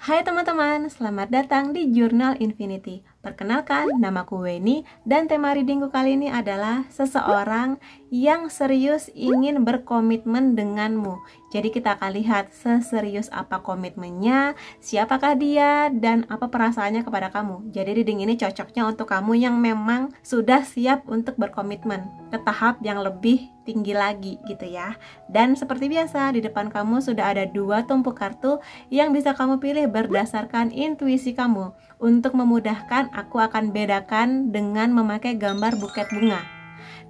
Hai teman-teman, selamat datang di Jurnal Infinity. Perkenalkan, namaku Weni dan tema readingku kali ini adalah seseorang yang serius ingin berkomitmen denganmu. Jadi kita akan lihat seserius apa komitmennya, siapakah dia, dan apa perasaannya kepada kamu. Jadi reading ini cocoknya untuk kamu yang memang sudah siap untuk berkomitmen ke tahap yang lebih tinggi lagi gitu ya. Dan seperti biasa, di depan kamu sudah ada 2 tumpuk kartu yang bisa kamu pilih berdasarkan intuisi kamu. Untuk memudahkan, aku akan bedakan dengan memakai gambar buket bunga.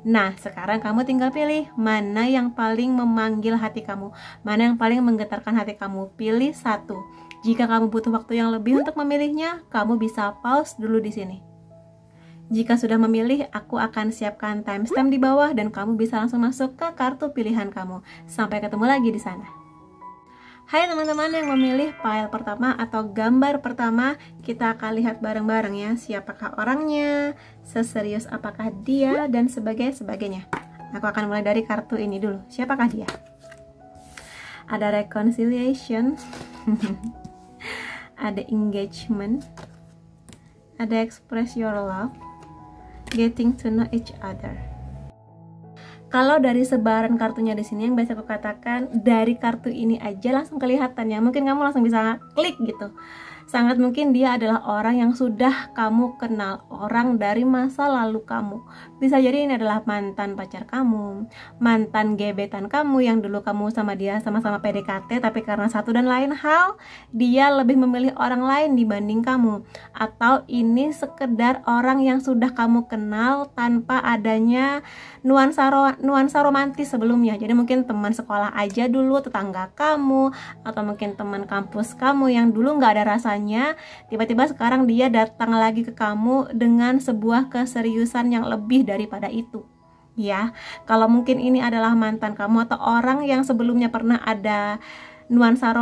Nah, sekarang kamu tinggal pilih mana yang paling memanggil hati kamu, mana yang paling menggetarkan hati kamu. Pilih satu. Jika kamu butuh waktu yang lebih untuk memilihnya, kamu bisa pause dulu di sini. Jika sudah memilih, aku akan siapkan timestamp di bawah dan kamu bisa langsung masuk ke kartu pilihan kamu. Sampai ketemu lagi di sana. Hai teman-teman yang memilih file pertama atau gambar pertama, kita akan lihat bareng-bareng ya, siapakah orangnya, seserius apakah dia, dan sebagainya. Aku akan mulai dari kartu ini dulu. Siapakah dia? Ada reconciliation, ada engagement, ada express your love, getting to know each other. Kalau dari sebaran kartunya di sini yang biasa aku katakan, dari kartu ini aja langsung kelihatan ya. Mungkin kamu langsung bisa klik gitu. Sangat mungkin dia adalah orang yang sudah kamu kenal, orang dari masa lalu kamu. Bisa jadi ini adalah mantan pacar kamu, mantan gebetan kamu yang dulu kamu sama dia sama-sama PDKT, tapi karena satu dan lain hal, dia lebih memilih orang lain dibanding kamu. Atau ini sekedar orang yang sudah kamu kenal tanpa adanya nuansa romantis sebelumnya. Jadi mungkin teman sekolah aja dulu, tetangga kamu, atau mungkin teman kampus kamu yang dulu nggak ada rasanya, tiba-tiba sekarang dia datang lagi ke kamu dengan sebuah keseriusan yang lebih daripada itu. Ya, kalau mungkin ini adalah mantan kamu atau orang yang sebelumnya pernah ada nuansa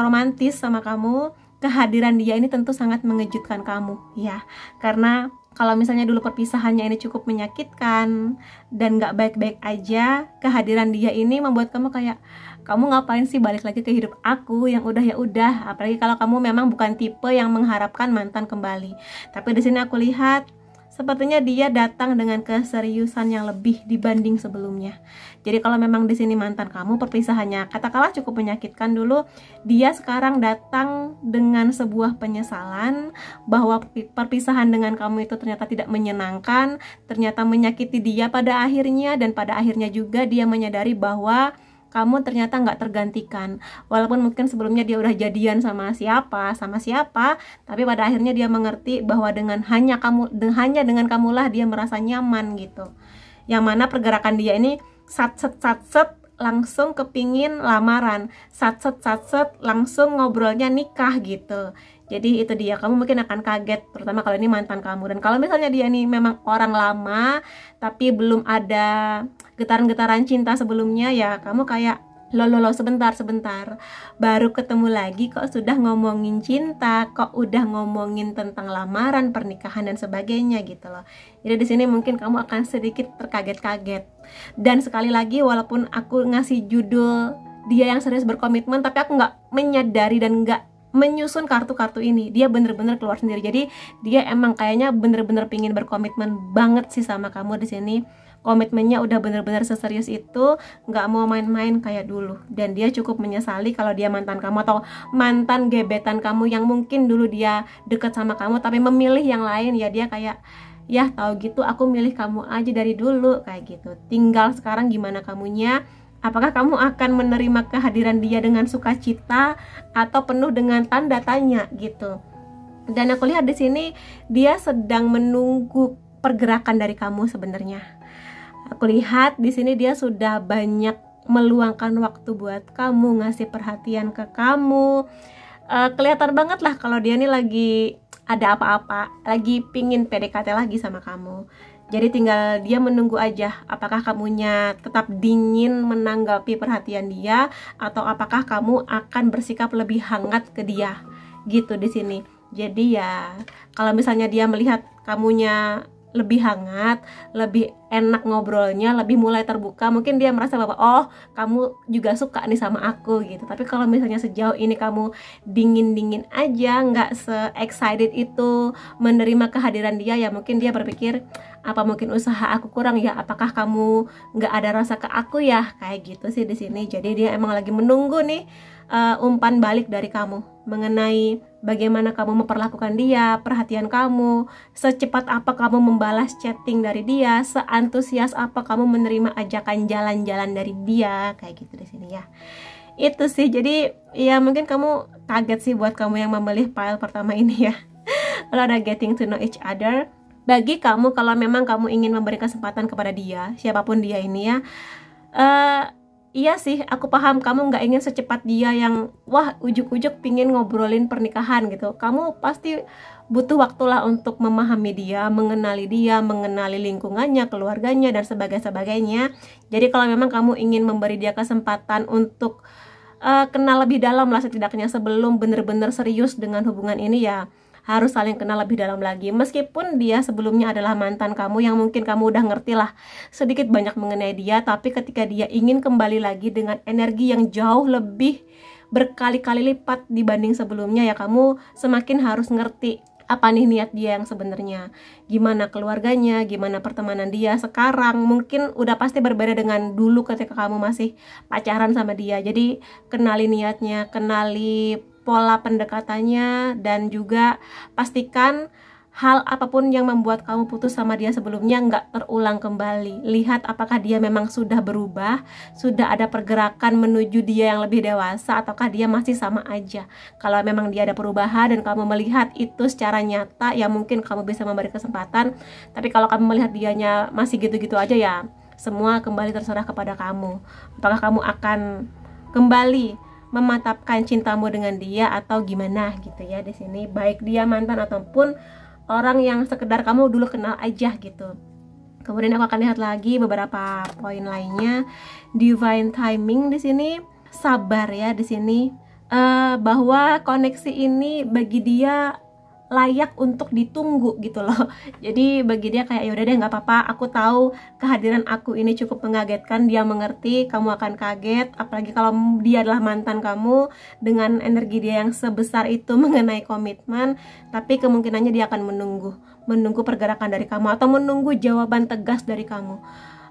romantis sama kamu, kehadiran dia ini tentu sangat mengejutkan kamu ya. Karena kalau misalnya dulu perpisahannya ini cukup menyakitkan dan gak baik-baik aja, kehadiran dia ini membuat kamu kayak, kamu ngapain sih balik lagi ke hidup aku yang udah ya udah. Apalagi kalau kamu memang bukan tipe yang mengharapkan mantan kembali. Tapi di sini aku lihat sepertinya dia datang dengan keseriusan yang lebih dibanding sebelumnya. Jadi kalau memang di sini mantan kamu perpisahannya katakanlah cukup menyakitkan dulu, dia sekarang datang dengan sebuah penyesalan bahwa perpisahan dengan kamu itu ternyata tidak menyenangkan, ternyata menyakiti dia pada akhirnya, dan pada akhirnya juga dia menyadari bahwa kamu ternyata nggak tergantikan. Walaupun mungkin sebelumnya dia udah jadian sama siapa, tapi pada akhirnya dia mengerti bahwa hanya dengan kamulah dia merasa nyaman gitu. Yang mana pergerakan dia ini sat set langsung kepingin lamaran, sat set langsung ngobrolnya nikah gitu. Jadi itu dia, kamu mungkin akan kaget, terutama kalau ini mantan kamu. Dan kalau misalnya dia ini memang orang lama tapi belum ada getaran-getaran cinta sebelumnya, ya kamu kayak lo sebentar baru ketemu lagi kok sudah ngomongin cinta, kok udah ngomongin tentang lamaran, pernikahan dan sebagainya gitu loh. Jadi di sini mungkin kamu akan sedikit terkaget-kaget. Dan sekali lagi, walaupun aku ngasih judul dia yang serius berkomitmen, tapi aku nggak menyadari dan nggak menyusun kartu-kartu ini, dia bener-bener keluar sendiri. Jadi dia emang kayaknya bener-bener pingin berkomitmen banget sih sama kamu di sini. Komitmennya udah bener-bener seserius itu, nggak mau main-main kayak dulu. Dan dia cukup menyesali kalau dia mantan kamu atau mantan gebetan kamu yang mungkin dulu dia deket sama kamu tapi memilih yang lain. Ya dia kayak, ya tahu gitu aku milih kamu aja dari dulu kayak gitu. Tinggal sekarang gimana kamunya. Apakah kamu akan menerima kehadiran dia dengan sukacita atau penuh dengan tanda tanya gitu? Dan aku lihat di sini dia sedang menunggu pergerakan dari kamu sebenarnya. Aku lihat di sini dia sudah banyak meluangkan waktu buat kamu, ngasih perhatian ke kamu. Kelihatan banget lah kalau dia ini lagi ada apa-apa, lagi pingin PDKT lagi sama kamu. Jadi tinggal dia menunggu aja apakah kamunya tetap dingin menanggapi perhatian dia atau apakah kamu akan bersikap lebih hangat ke dia gitu di sini. Jadi ya kalau misalnya dia melihat kamunya lebih hangat, lebih enak ngobrolnya, lebih mulai terbuka. Mungkin dia merasa bahwa oh kamu juga suka nih sama aku gitu. Tapi kalau misalnya sejauh ini kamu dingin-dingin aja, nggak se-excited itu menerima kehadiran dia, ya mungkin dia berpikir apa mungkin usaha aku kurang ya, apakah kamu nggak ada rasa ke aku ya, kayak gitu sih di sini. Jadi dia emang lagi menunggu nih umpan balik dari kamu mengenai bagaimana kamu memperlakukan dia, perhatian kamu, secepat apa kamu membalas chatting dari dia, seantusias apa kamu menerima ajakan jalan-jalan dari dia, kayak gitu di sini ya. Itu sih, jadi ya mungkin kamu kaget sih buat kamu yang memilih pile pertama ini ya. Lalu ada getting to know each other. Bagi kamu, kalau memang kamu ingin memberi kesempatan kepada dia, siapapun dia ini ya, iya sih, aku paham kamu nggak ingin secepat dia yang wah ujuk-ujuk pingin ngobrolin pernikahan gitu. Kamu pasti butuh waktulah untuk memahami dia, mengenali lingkungannya, keluarganya, dan sebagainya. Jadi kalau memang kamu ingin memberi dia kesempatan untuk kenal lebih dalam lah setidaknya sebelum bener-bener serius dengan hubungan ini, ya harus saling kenal lebih dalam lagi. Meskipun dia sebelumnya adalah mantan kamu yang mungkin kamu udah ngerti lah sedikit banyak mengenai dia, tapi ketika dia ingin kembali lagi dengan energi yang jauh lebih berkali-kali lipat dibanding sebelumnya, ya kamu semakin harus ngerti apa nih niat dia yang sebenarnya, gimana keluarganya, gimana pertemanan dia sekarang. Mungkin udah pasti berbeda dengan dulu ketika kamu masih pacaran sama dia. Jadi kenali niatnya, kenali pola pendekatannya, dan juga pastikan hal apapun yang membuat kamu putus sama dia sebelumnya nggak terulang kembali. Lihat apakah dia memang sudah berubah, sudah ada pergerakan menuju dia yang lebih dewasa, ataukah dia masih sama aja. Kalau memang dia ada perubahan dan kamu melihat itu secara nyata, ya mungkin kamu bisa memberi kesempatan. Tapi kalau kamu melihat dianya masih gitu-gitu aja, ya semua kembali terserah kepada kamu. Apakah kamu akan kembali memantapkan cintamu dengan dia atau gimana gitu ya di sini, baik dia mantan ataupun orang yang sekedar kamu dulu kenal aja gitu. Kemudian aku akan lihat lagi beberapa poin lainnya. Divine timing di sini, sabar ya di sini, bahwa koneksi ini bagi dia layak untuk ditunggu gitu loh. Jadi bagi dia kayak yaudah deh nggak apa-apa, aku tahu kehadiran aku ini cukup mengagetkan, dia mengerti, kamu akan kaget, apalagi kalau dia adalah mantan kamu dengan energi dia yang sebesar itu mengenai komitmen. Tapi kemungkinannya dia akan menunggu pergerakan dari kamu atau menunggu jawaban tegas dari kamu.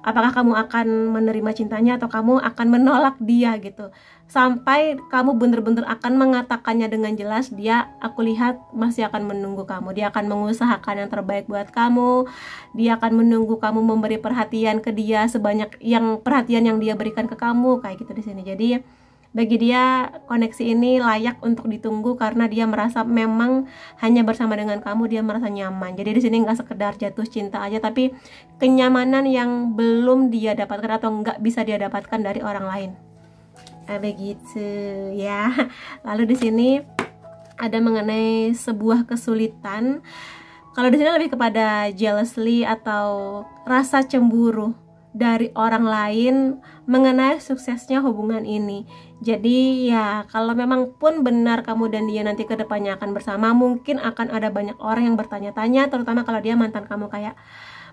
Apakah kamu akan menerima cintanya atau kamu akan menolak dia gitu. Sampai kamu bener-bener akan mengatakannya dengan jelas, dia aku lihat masih akan menunggu kamu. Dia akan mengusahakan yang terbaik buat kamu. Dia akan menunggu kamu memberi perhatian ke dia sebanyak yang perhatian yang dia berikan ke kamu, kayak gitu di sini. Jadi bagi dia koneksi ini layak untuk ditunggu karena dia merasa memang hanya bersama dengan kamu dia merasa nyaman. Jadi di sini nggak sekedar jatuh cinta aja, tapi kenyamanan yang belum dia dapatkan atau nggak bisa dia dapatkan dari orang lain. Begitu ya. Lalu di sini ada mengenai sebuah kesulitan. Kalau di sini lebih kepada jealousy atau rasa cemburu dari orang lain mengenai suksesnya hubungan ini. Jadi ya kalau memang pun benar kamu dan dia nanti kedepannya akan bersama, mungkin akan ada banyak orang yang bertanya-tanya, terutama kalau dia mantan kamu. Kayak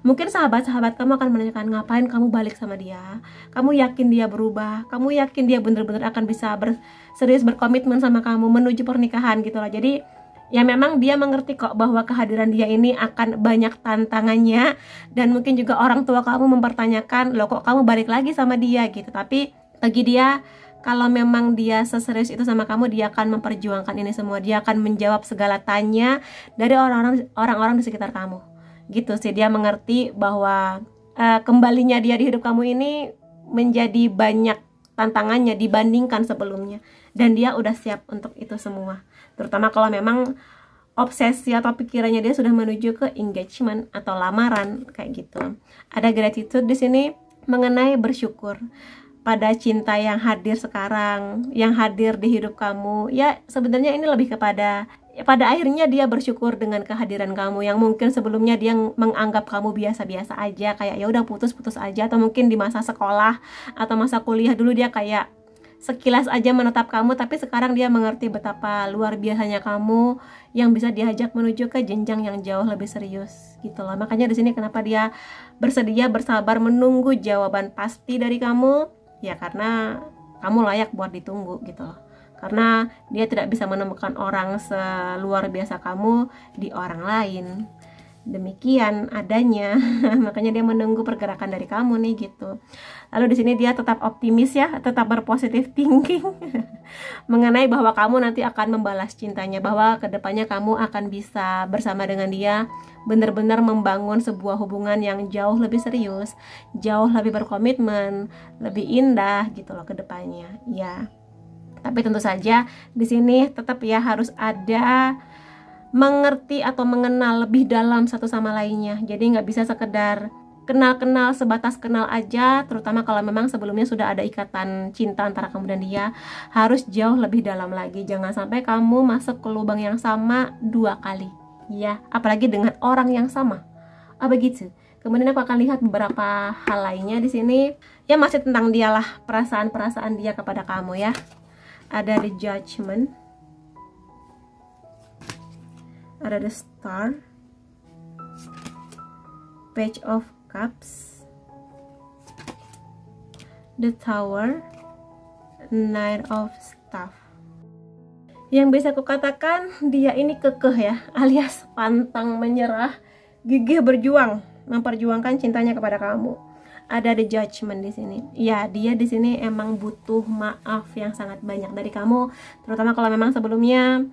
mungkin sahabat-sahabat kamu akan menanyakan, ngapain kamu balik sama dia? Kamu yakin dia berubah? Kamu yakin dia bener-bener akan bisa serius berkomitmen sama kamu menuju pernikahan gitu loh. Jadi ya memang dia mengerti kok bahwa kehadiran dia ini akan banyak tantangannya, dan mungkin juga orang tua kamu mempertanyakan, loh kok kamu balik lagi sama dia gitu. Tapi bagi dia, kalau memang dia seserius itu sama kamu, dia akan memperjuangkan ini semua. Dia akan menjawab segala tanya dari orang-orang di sekitar kamu. Gitu sih, dia mengerti bahwa kembalinya dia di hidup kamu ini menjadi banyak tantangannya dibandingkan sebelumnya, dan dia udah siap untuk itu semua. Terutama kalau memang obsesi atau pikirannya dia sudah menuju ke engagement atau lamaran kayak gitu. Ada gratitude di sini mengenai bersyukur pada cinta yang hadir sekarang, yang hadir di hidup kamu. Ya sebenarnya ini lebih kepada pada akhirnya dia bersyukur dengan kehadiran kamu yang mungkin sebelumnya dia menganggap kamu biasa-biasa aja, kayak ya udah putus-putus aja, atau mungkin di masa sekolah atau masa kuliah dulu dia kayak sekilas aja menatap kamu, tapi sekarang dia mengerti betapa luar biasanya kamu yang bisa diajak menuju ke jenjang yang jauh lebih serius gitu loh. Makanya di sini kenapa dia bersedia bersabar menunggu jawaban pasti dari kamu, ya karena kamu layak buat ditunggu gitu loh. Karena dia tidak bisa menemukan orang seluar biasa kamu di orang lain. Demikian adanya. Makanya dia menunggu pergerakan dari kamu nih gitu. Lalu di sini dia tetap optimis ya, tetap berpositif thinking mengenai bahwa kamu nanti akan membalas cintanya, bahwa kedepannya kamu akan bisa bersama dengan dia benar-benar membangun sebuah hubungan yang jauh lebih serius, jauh lebih berkomitmen, lebih indah gitu loh kedepannya ya. Tapi tentu saja di sini tetap ya harus ada mengerti atau mengenal lebih dalam satu sama lainnya. Jadi nggak bisa sekedar kenal-kenal sebatas kenal aja, terutama kalau memang sebelumnya sudah ada ikatan cinta antara kamu dan dia, harus jauh lebih dalam lagi. Jangan sampai kamu masuk ke lubang yang sama 2 kali ya, apalagi dengan orang yang sama. Begitu. Kemudian aku akan lihat beberapa hal lainnya di sini. Ya masih tentang dialah, perasaan-perasaan dia kepada kamu ya. Ada the judgment, ada the star, page of cups, the tower, knight of staff. Yang bisa aku katakan dia ini kekeh ya, alias pantang menyerah, gigih berjuang memperjuangkan cintanya kepada kamu. Ada the judgment di sini. Ya, dia di sini emang butuh maaf yang sangat banyak dari kamu, terutama kalau memang sebelumnya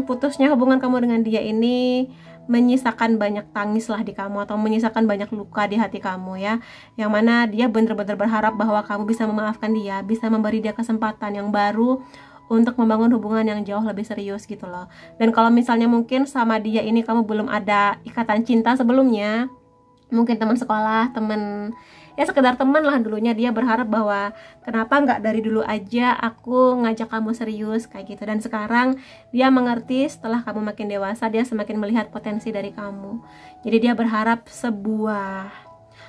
putusnya hubungan kamu dengan dia ini menyisakan banyak tangis lah di kamu, atau menyisakan banyak luka di hati kamu ya, yang mana dia benar-benar berharap bahwa kamu bisa memaafkan dia, bisa memberi dia kesempatan yang baru untuk membangun hubungan yang jauh lebih serius gitu loh. Dan kalau misalnya mungkin sama dia ini kamu belum ada ikatan cinta sebelumnya, mungkin teman sekolah, teman ya sekedar teman lah dulunya, dia berharap bahwa kenapa nggak dari dulu aja aku ngajak kamu serius kayak gitu. Dan sekarang dia mengerti setelah kamu makin dewasa, dia semakin melihat potensi dari kamu. Jadi dia berharap sebuah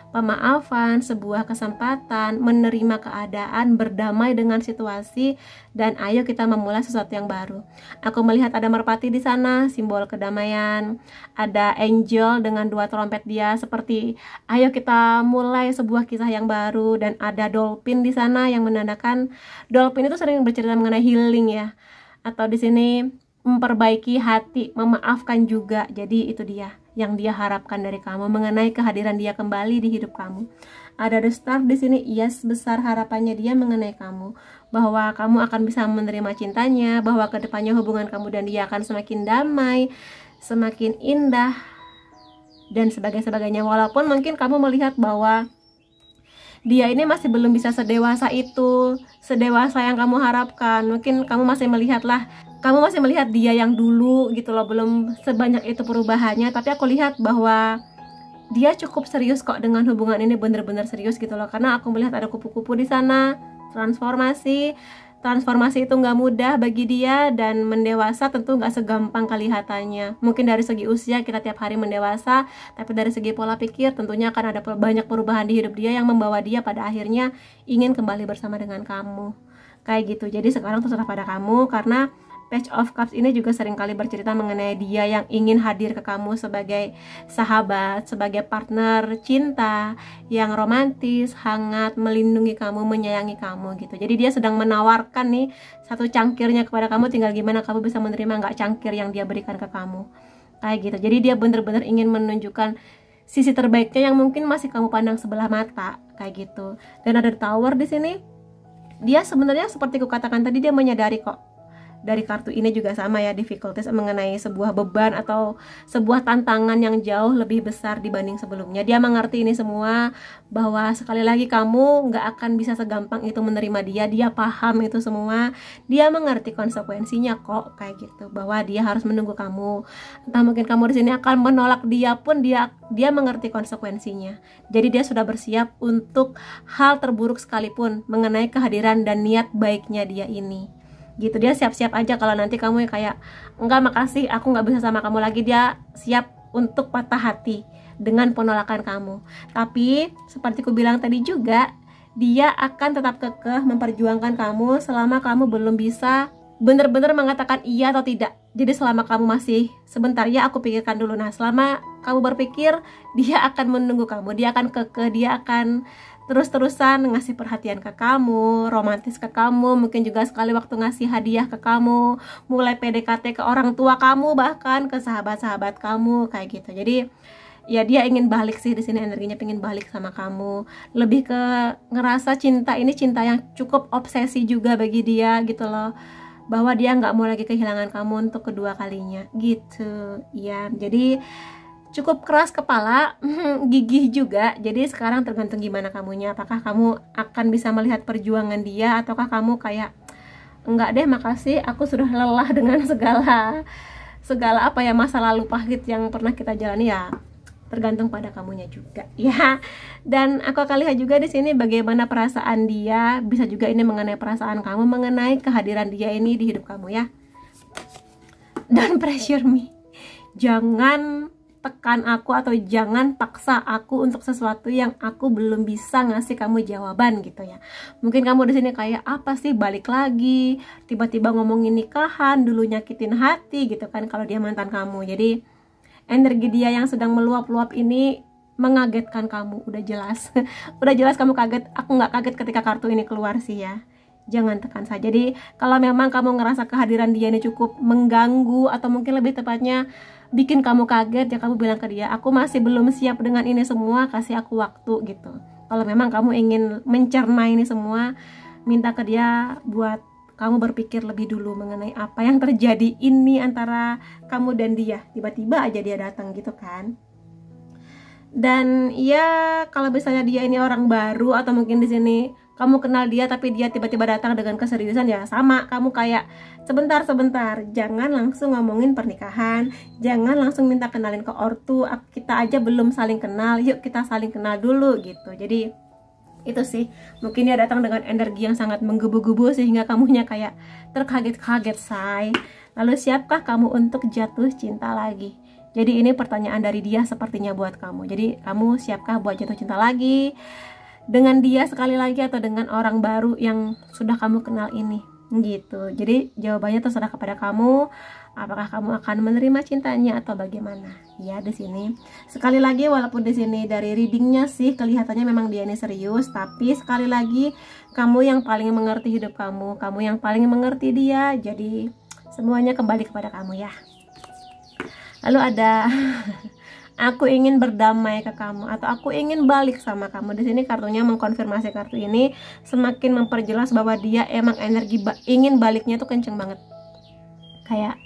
pemaafan, sebuah kesempatan, menerima keadaan, berdamai dengan situasi, dan ayo kita memulai sesuatu yang baru. Aku melihat ada merpati di sana, simbol kedamaian. Ada angel dengan 2 trompet dia, seperti ayo kita mulai sebuah kisah yang baru. Dan ada dolphin di sana yang menandakan, dolphin itu sering bercerita mengenai healing ya, atau di sini memperbaiki hati, memaafkan juga. Jadi itu dia yang dia harapkan dari kamu, mengenai kehadiran dia kembali di hidup kamu. Ada the star di sini, yes, besar harapannya dia mengenai kamu, bahwa kamu akan bisa menerima cintanya, bahwa kedepannya hubungan kamu dan dia akan semakin damai, semakin indah, dan sebagainya. Walaupun mungkin kamu melihat bahwa dia ini masih belum bisa sedewasa itu, sedewasa yang kamu harapkan. Mungkin kamu masih melihat dia yang dulu gitu loh, belum sebanyak itu perubahannya. Tapi aku lihat bahwa dia cukup serius kok dengan hubungan ini, bener-bener serius gitu loh. Karena aku melihat ada kupu-kupu di sana, transformasi itu nggak mudah bagi dia, dan mendewasa tentu nggak segampang kelihatannya. Mungkin dari segi usia kita tiap hari mendewasa, tapi dari segi pola pikir tentunya akan ada banyak perubahan di hidup dia yang membawa dia pada akhirnya ingin kembali bersama dengan kamu kayak gitu. Jadi sekarang terserah pada kamu, karena Page of Cups ini juga seringkali bercerita mengenai dia yang ingin hadir ke kamu sebagai sahabat, sebagai partner cinta yang romantis, hangat, melindungi kamu, menyayangi kamu gitu. Jadi dia sedang menawarkan nih satu cangkirnya kepada kamu, tinggal gimana kamu bisa menerima nggak cangkir yang dia berikan ke kamu kayak gitu. Jadi dia benar-benar ingin menunjukkan sisi terbaiknya yang mungkin masih kamu pandang sebelah mata kayak gitu. Dan ada tower di sini. Dia sebenarnya seperti kukatakan tadi, dia menyadari kok. Dari kartu ini juga sama ya, difficulties mengenai sebuah beban atau sebuah tantangan yang jauh lebih besar dibanding sebelumnya. Dia mengerti ini semua, bahwa sekali lagi kamu nggak akan bisa segampang itu menerima dia. Dia paham itu semua, dia mengerti konsekuensinya kok kayak gitu, bahwa dia harus menunggu kamu. Entah mungkin kamu di sini akan menolak dia pun, dia mengerti konsekuensinya. Jadi dia sudah bersiap untuk hal terburuk sekalipun mengenai kehadiran dan niat baiknya dia ini gitu. Dia siap-siap aja kalau nanti kamu kayak enggak makasih, aku nggak bisa sama kamu lagi. Dia siap untuk patah hati dengan penolakan kamu. Tapi seperti ku bilang tadi juga, dia akan tetap kekeh memperjuangkan kamu selama kamu belum bisa bener-bener mengatakan iya atau tidak. Jadi selama kamu masih sebentar ya aku pikirkan dulu. Nah selama kamu berpikir, dia akan menunggu kamu, dia akan kekeh, dia akan terus-terusan ngasih perhatian ke kamu, romantis ke kamu, mungkin juga sekali waktu ngasih hadiah ke kamu, mulai PDKT ke orang tua kamu, bahkan ke sahabat-sahabat kamu kayak gitu. Jadi ya dia ingin balik sih di sini, energinya pengen balik sama kamu, lebih ke ngerasa cinta ini cinta yang cukup obsesi juga bagi dia gitu loh, bahwa dia nggak mau lagi kehilangan kamu untuk kedua kalinya gitu ya. Jadi cukup keras kepala, gigih juga. Jadi sekarang tergantung gimana kamunya, apakah kamu akan bisa melihat perjuangan dia ataukah kamu kayak enggak deh makasih, aku sudah lelah dengan segala apa ya, masa lalu pahit yang pernah kita jalani. Ya tergantung pada kamunya juga ya. Dan aku akan lihat juga di sini bagaimana perasaan dia, bisa juga ini mengenai perasaan kamu, mengenai kehadiran dia ini di hidup kamu ya. Don't pressure me, jangan tekan aku atau jangan paksa aku untuk sesuatu yang aku belum bisa ngasih kamu jawaban gitu ya. Mungkin kamu di sini kayak apa sih balik lagi, tiba-tiba ngomongin nikahan, dulu nyakitin hati gitu kan kalau dia mantan kamu. Jadi energi dia yang sedang meluap-luap ini mengagetkan kamu, udah jelas. Udah jelas kamu kaget. Aku nggak kaget ketika kartu ini keluar sih ya. Jangan tekan saja. Jadi kalau memang kamu ngerasa kehadiran dia ini cukup mengganggu atau mungkin lebih tepatnya bikin kamu kaget, ya kamu bilang ke dia, aku masih belum siap dengan ini semua, kasih aku waktu gitu. Kalau memang kamu ingin mencerna ini semua, minta ke dia buat kamu berpikir lebih dulu mengenai apa yang terjadi ini antara kamu dan dia. Tiba-tiba aja dia datang gitu kan. Dan ya kalau misalnya dia ini orang baru atau mungkin di sini kamu kenal dia tapi dia tiba-tiba datang dengan keseriusan, ya sama kamu kayak sebentar, jangan langsung ngomongin pernikahan, jangan langsung minta kenalin ke ortu, kita aja belum saling kenal, yuk kita saling kenal dulu gitu. Jadi itu sih, mungkin dia datang dengan energi yang sangat menggebu-gebu sehingga kamunya kayak terkaget-kaget say. Lalu siapkah kamu untuk jatuh cinta lagi? Jadi ini pertanyaan dari dia sepertinya buat kamu. Jadi kamu siapkah buat jatuh cinta lagi dengan dia sekali lagi atau dengan orang baru yang sudah kamu kenal ini gitu. Jadi jawabannya terserah kepada kamu, apakah kamu akan menerima cintanya atau bagaimana ya. Di sini sekali lagi, walaupun di sini dari readingnya sih kelihatannya memang dia ini serius, tapi sekali lagi kamu yang paling mengerti hidup kamu, kamu yang paling mengerti dia. Jadi semuanya kembali kepada kamu ya. Lalu ada aku ingin berdamai ke kamu atau aku ingin balik sama kamu. Di sini kartunya mengkonfirmasi, kartu ini semakin memperjelas bahwa dia emang energi ingin baliknya tuh kenceng banget. Kayak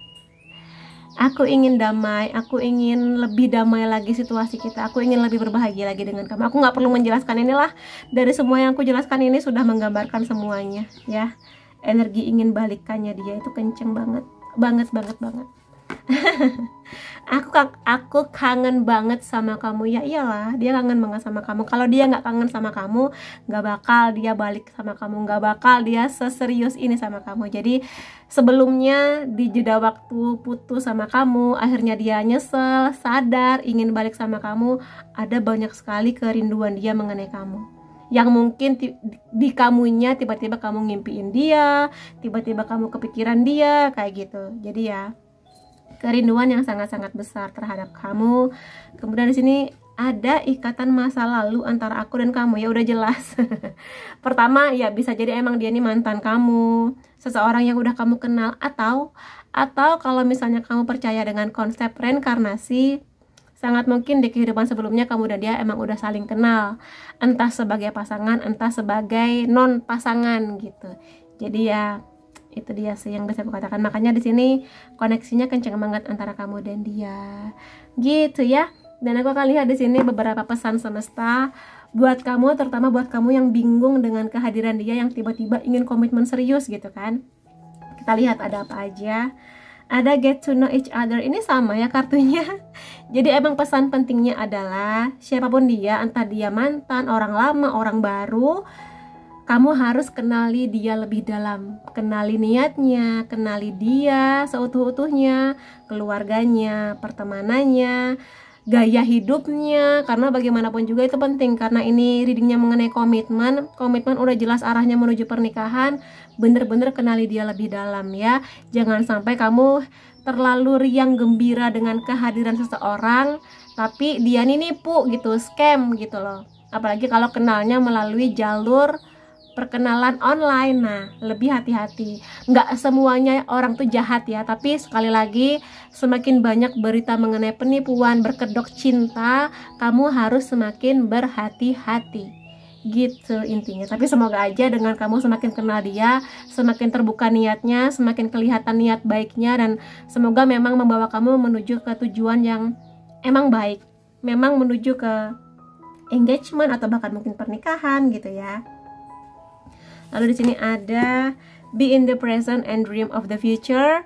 aku ingin damai, aku ingin lebih damai lagi situasi kita, aku ingin lebih berbahagia lagi dengan kamu. Aku nggak perlu menjelaskan, inilah dari semua yang aku jelaskan ini sudah menggambarkan semuanya ya. Energi ingin balikannya dia itu kenceng banget. Aku kangen banget sama kamu. Ya iyalah, dia kangen banget sama kamu. Kalau dia nggak kangen sama kamu, nggak bakal dia balik sama kamu, nggak bakal dia seserius ini sama kamu. Jadi sebelumnya di jeda waktu putus sama kamu, akhirnya dia nyesel, sadar, ingin balik sama kamu, ada banyak sekali kerinduan dia mengenai kamu, yang mungkin di kamunya tiba-tiba kamu ngimpiin dia, tiba-tiba kamu kepikiran dia kayak gitu. Jadi ya kerinduan yang sangat-sangat besar terhadap kamu. Kemudian di sini ada ikatan masa lalu antara aku dan kamu, ya udah jelas. Pertama ya bisa jadi emang dia ini mantan kamu, seseorang yang udah kamu kenal, atau kalau misalnya kamu percaya dengan konsep reinkarnasi, sangat mungkin di kehidupan sebelumnya kamu dan dia emang udah saling kenal, entah sebagai pasangan, entah sebagai non pasangan gitu. Jadi ya itu dia sih yang bisa aku katakan. Makanya di sini koneksinya kenceng banget antara kamu dan dia gitu ya. Dan aku akan lihat di sini beberapa pesan semesta buat kamu, terutama buat kamu yang bingung dengan kehadiran dia, yang tiba-tiba ingin komitmen serius gitu kan. Kita lihat ada apa aja. Ada get to know each other, ini sama ya kartunya. Jadi emang pesan pentingnya adalah siapapun dia, entah dia mantan, orang lama, orang baru, kamu harus kenali dia lebih dalam, kenali niatnya, kenali dia seutuh-utuhnya, keluarganya, pertemanannya, gaya hidupnya, karena bagaimanapun juga itu penting, karena ini readingnya mengenai komitmen udah jelas arahnya menuju pernikahan. Bener-bener kenali dia lebih dalam ya, jangan sampai kamu terlalu riang gembira dengan kehadiran seseorang tapi dia nih nipu gitu, scam gitu loh. Apalagi kalau kenalnya melalui jalur perkenalan online. Nah, lebih hati-hati. Nggak semuanya orang tuh jahat ya, tapi sekali lagi semakin banyak berita mengenai penipuan, berkedok cinta, kamu harus semakin berhati-hati. Gitu intinya. Tapi semoga aja dengan kamu semakin kenal dia, semakin terbuka niatnya, semakin kelihatan niat baiknya, dan semoga memang membawa kamu menuju ke tujuan yang emang baik, memang menuju ke engagement atau bahkan mungkin pernikahan gitu ya. Lalu di sini ada be in the present and dream of the future.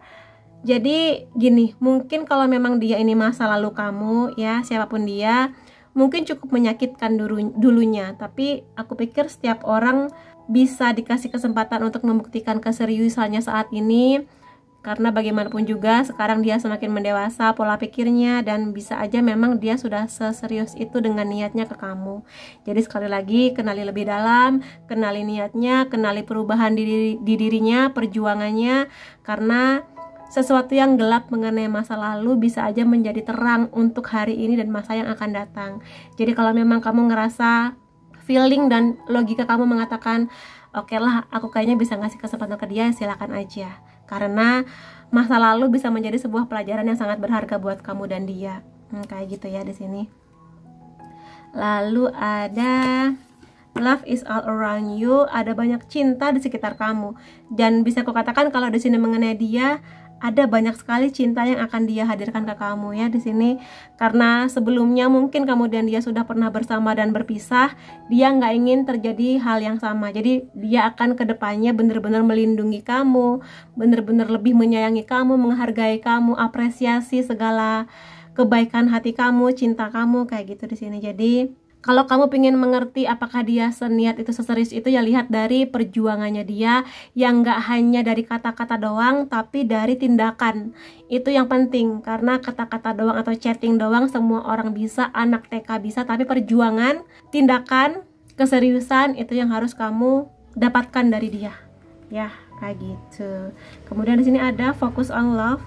Jadi gini, mungkin kalau memang dia ini masa lalu kamu ya, siapapun dia, mungkin cukup menyakitkan dulunya, tapi aku pikir setiap orang bisa dikasih kesempatan untuk membuktikan keseriusannya saat ini. Karena bagaimanapun juga sekarang dia semakin mendewasa pola pikirnya, dan bisa aja memang dia sudah seserius itu dengan niatnya ke kamu. Jadi sekali lagi, kenali lebih dalam, kenali niatnya, kenali perubahan di dirinya, perjuangannya, karena sesuatu yang gelap mengenai masa lalu bisa aja menjadi terang untuk hari ini dan masa yang akan datang. Jadi kalau memang kamu ngerasa feeling dan logika kamu mengatakan oke lah, aku kayaknya bisa ngasih kesempatan ke dia, silakan aja. Karena masa lalu bisa menjadi sebuah pelajaran yang sangat berharga buat kamu dan dia. Kayak gitu ya di sini. Lalu ada love is all around you, ada banyak cinta di sekitar kamu. Dan bisa aku katakan kalau di sini mengenai dia, ada banyak sekali cinta yang akan dia hadirkan ke kamu ya di sini. Karena sebelumnya mungkin kamu dan dia sudah pernah bersama dan berpisah, dia nggak ingin terjadi hal yang sama. Jadi dia akan kedepannya benar-benar melindungi kamu, benar-benar lebih menyayangi kamu, menghargai kamu, apresiasi segala kebaikan hati kamu, cinta kamu, kayak gitu di sini. Jadi kalau kamu pengen mengerti apakah dia seniat itu, seserius itu, ya lihat dari perjuangannya dia, yang gak hanya dari kata-kata doang, tapi dari tindakan. Itu yang penting, karena kata-kata doang atau chatting doang semua orang bisa, anak TK bisa, tapi perjuangan, tindakan, keseriusan itu yang harus kamu dapatkan dari dia. Ya, kayak gitu. Kemudian di sini ada focus on love.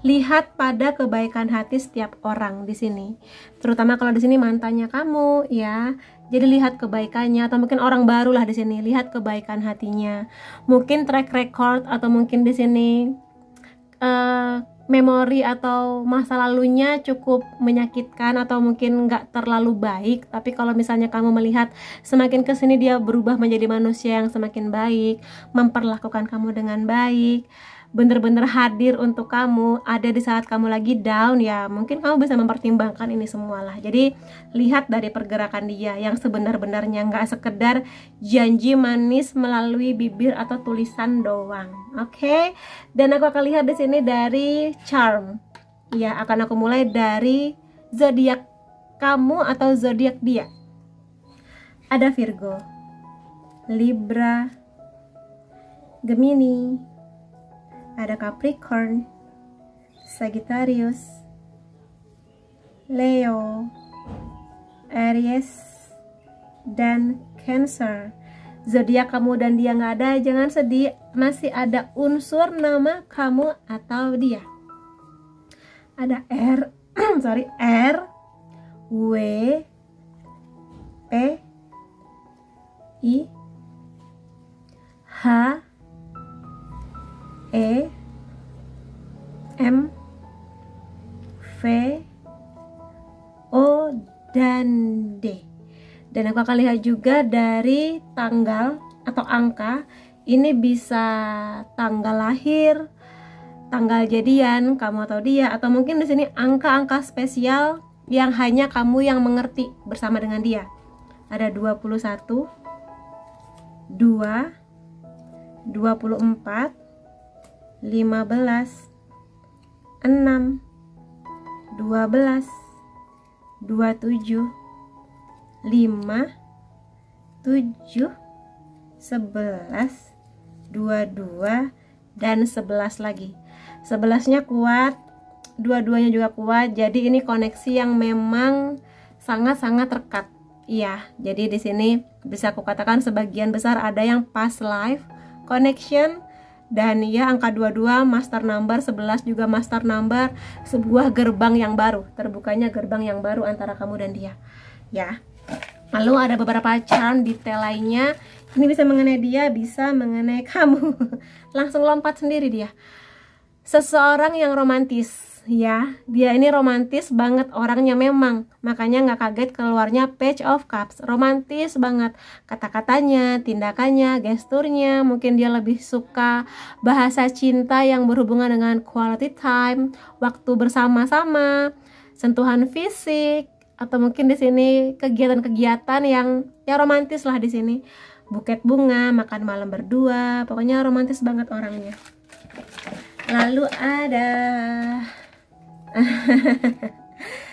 Lihat pada kebaikan hati setiap orang di sini. Terutama kalau di sini mantannya kamu, ya. Jadi lihat kebaikannya, atau mungkin orang baru lah di sini. Lihat kebaikan hatinya. Mungkin track record, atau mungkin di sini memori atau masa lalunya cukup menyakitkan, atau mungkin nggak terlalu baik. Tapi kalau misalnya kamu melihat semakin kesini dia berubah menjadi manusia yang semakin baik, memperlakukan kamu dengan baik, bener-bener hadir untuk kamu, ada di saat kamu lagi down, ya mungkin kamu bisa mempertimbangkan ini semua lah. Jadi lihat dari pergerakan dia yang sebenar-benarnya, nggak sekedar janji manis melalui bibir atau tulisan doang. Oke? Dan aku akan lihat di sini dari charm. Ya, akan aku mulai dari zodiak kamu atau zodiak dia. Ada Virgo, Libra, Gemini, ada Capricorn, Sagittarius, Leo, Aries, dan Cancer. Zodiak kamu dan dia nggak ada, jangan sedih, masih ada unsur nama kamu atau dia. Ada R, R, W, P, I, H, E, M, V, O, dan D. Dan aku akan lihat juga dari tanggal atau angka. Ini bisa tanggal lahir, tanggal jadian kamu atau dia, atau mungkin di sini angka-angka spesial yang hanya kamu yang mengerti bersama dengan dia. Ada 21, 2, 24, 15, 6, 12, 27, 5, 7, 11, 22, dan 11 lagi. 11-nya kuat, dua-duanya juga kuat. Jadi ini koneksi yang memang sangat-sangat rekat. Iya, jadi di sini bisa aku katakan sebagian besar ada yang past life connection, dan ya angka 22 master number, 11 juga master number, sebuah gerbang yang baru, terbukanya gerbang yang baru antara kamu dan dia. Ya. Lalu ada beberapa charm detail lainnya. Ini bisa mengenai dia, bisa mengenai kamu. Langsung lompat sendiri dia. Seseorang yang romantis, ya, dia ini romantis banget orangnya memang, makanya nggak kaget keluarnya Page of Cups. Romantis banget kata-katanya, tindakannya, gesturnya. Mungkin dia lebih suka bahasa cinta yang berhubungan dengan quality time, waktu bersama-sama, sentuhan fisik, atau mungkin di sini kegiatan-kegiatan yang romantis lah di sini. Buket bunga, makan malam berdua, pokoknya romantis banget orangnya. Lalu ada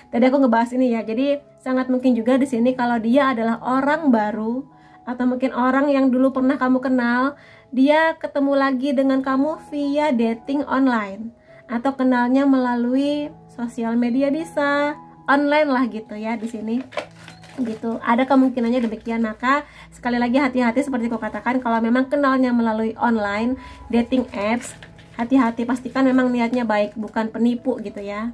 tadi aku ngebahas ini ya. Jadi sangat mungkin juga di sini kalau dia adalah orang baru atau mungkin orang yang dulu pernah kamu kenal, dia ketemu lagi dengan kamu via dating online atau kenalnya melalui sosial media, bisa online lah gitu ya di sini. Gitu. Ada kemungkinannya demikian. Maka sekali lagi hati-hati seperti aku katakan, kalau memang kenalnya melalui online dating apps, hati-hati, pastikan memang niatnya baik, bukan penipu gitu ya.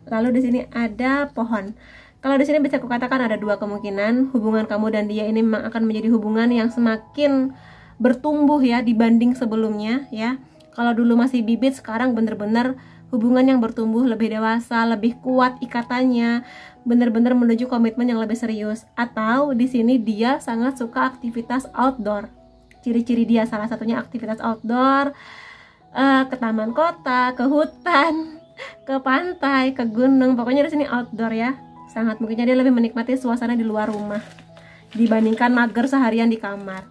Lalu di sini ada pohon. Kalau di sini bisa kukatakan ada dua kemungkinan, hubungan kamu dan dia ini memang akan menjadi hubungan yang semakin bertumbuh ya dibanding sebelumnya ya. Kalau dulu masih bibit, sekarang bener-bener hubungan yang bertumbuh, lebih dewasa, lebih kuat ikatannya, bener-bener menuju komitmen yang lebih serius. Atau di sini dia sangat suka aktivitas outdoor. Ciri-ciri dia salah satunya aktivitas outdoor. Ke taman kota, ke hutan, ke pantai, ke gunung, pokoknya di sini outdoor ya. Sangat mungkinnya dia lebih menikmati suasana di luar rumah dibandingkan mager seharian di kamar.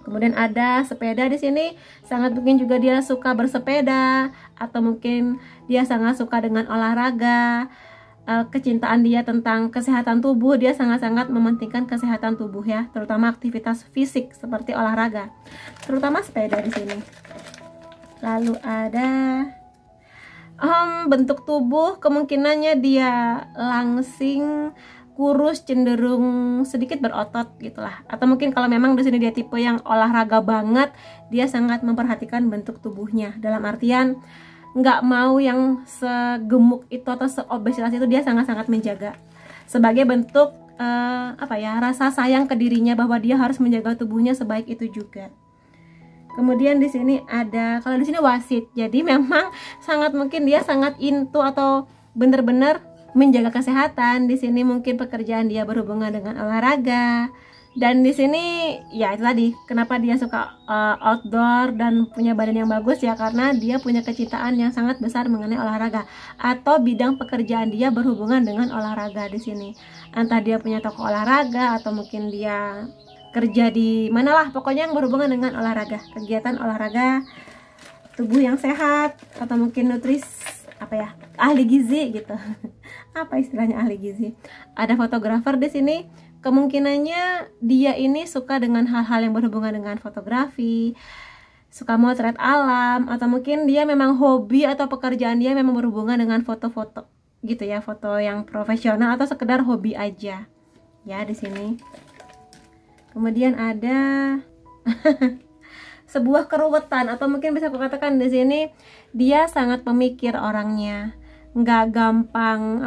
Kemudian ada sepeda di sini, sangat mungkin juga dia suka bersepeda atau mungkin dia sangat suka dengan olahraga. Kecintaan dia tentang kesehatan tubuh, dia sangat-sangat mementingkan kesehatan tubuh ya, terutama aktivitas fisik seperti olahraga, terutama sepeda di sini. Lalu ada bentuk tubuh, kemungkinannya dia langsing, kurus, cenderung sedikit berotot gitulah. Atau mungkin kalau memang di sini dia tipe yang olahraga banget, dia sangat memperhatikan bentuk tubuhnya. Dalam artian nggak mau yang segemuk itu atau seobesitas itu, dia sangat-sangat menjaga. Sebagai bentuk rasa sayang ke dirinya bahwa dia harus menjaga tubuhnya sebaik itu juga. Kemudian di sini ada, kalau di sini wasit, jadi memang sangat mungkin dia sangat into atau benar-benar menjaga kesehatan. Di sini mungkin pekerjaan dia berhubungan dengan olahraga. Dan di sini ya itu tadi, kenapa dia suka outdoor dan punya badan yang bagus ya, karena dia punya kecintaan yang sangat besar mengenai olahraga atau bidang pekerjaan dia berhubungan dengan olahraga di sini. Entah dia punya toko olahraga atau mungkin dia kerja di manalah, pokoknya yang berhubungan dengan olahraga, kegiatan olahraga, tubuh yang sehat, atau mungkin ahli gizi gitu. Apa istilahnya ahli gizi? Ada fotografer di sini, kemungkinannya dia ini suka dengan hal-hal yang berhubungan dengan fotografi, suka motret alam, atau mungkin dia memang hobi atau pekerjaan dia memang berhubungan dengan foto-foto gitu ya, foto yang profesional atau sekedar hobi aja ya di sini. Kemudian ada sebuah keruwetan, atau mungkin bisa aku katakan di sini dia sangat pemikir orangnya, nggak gampang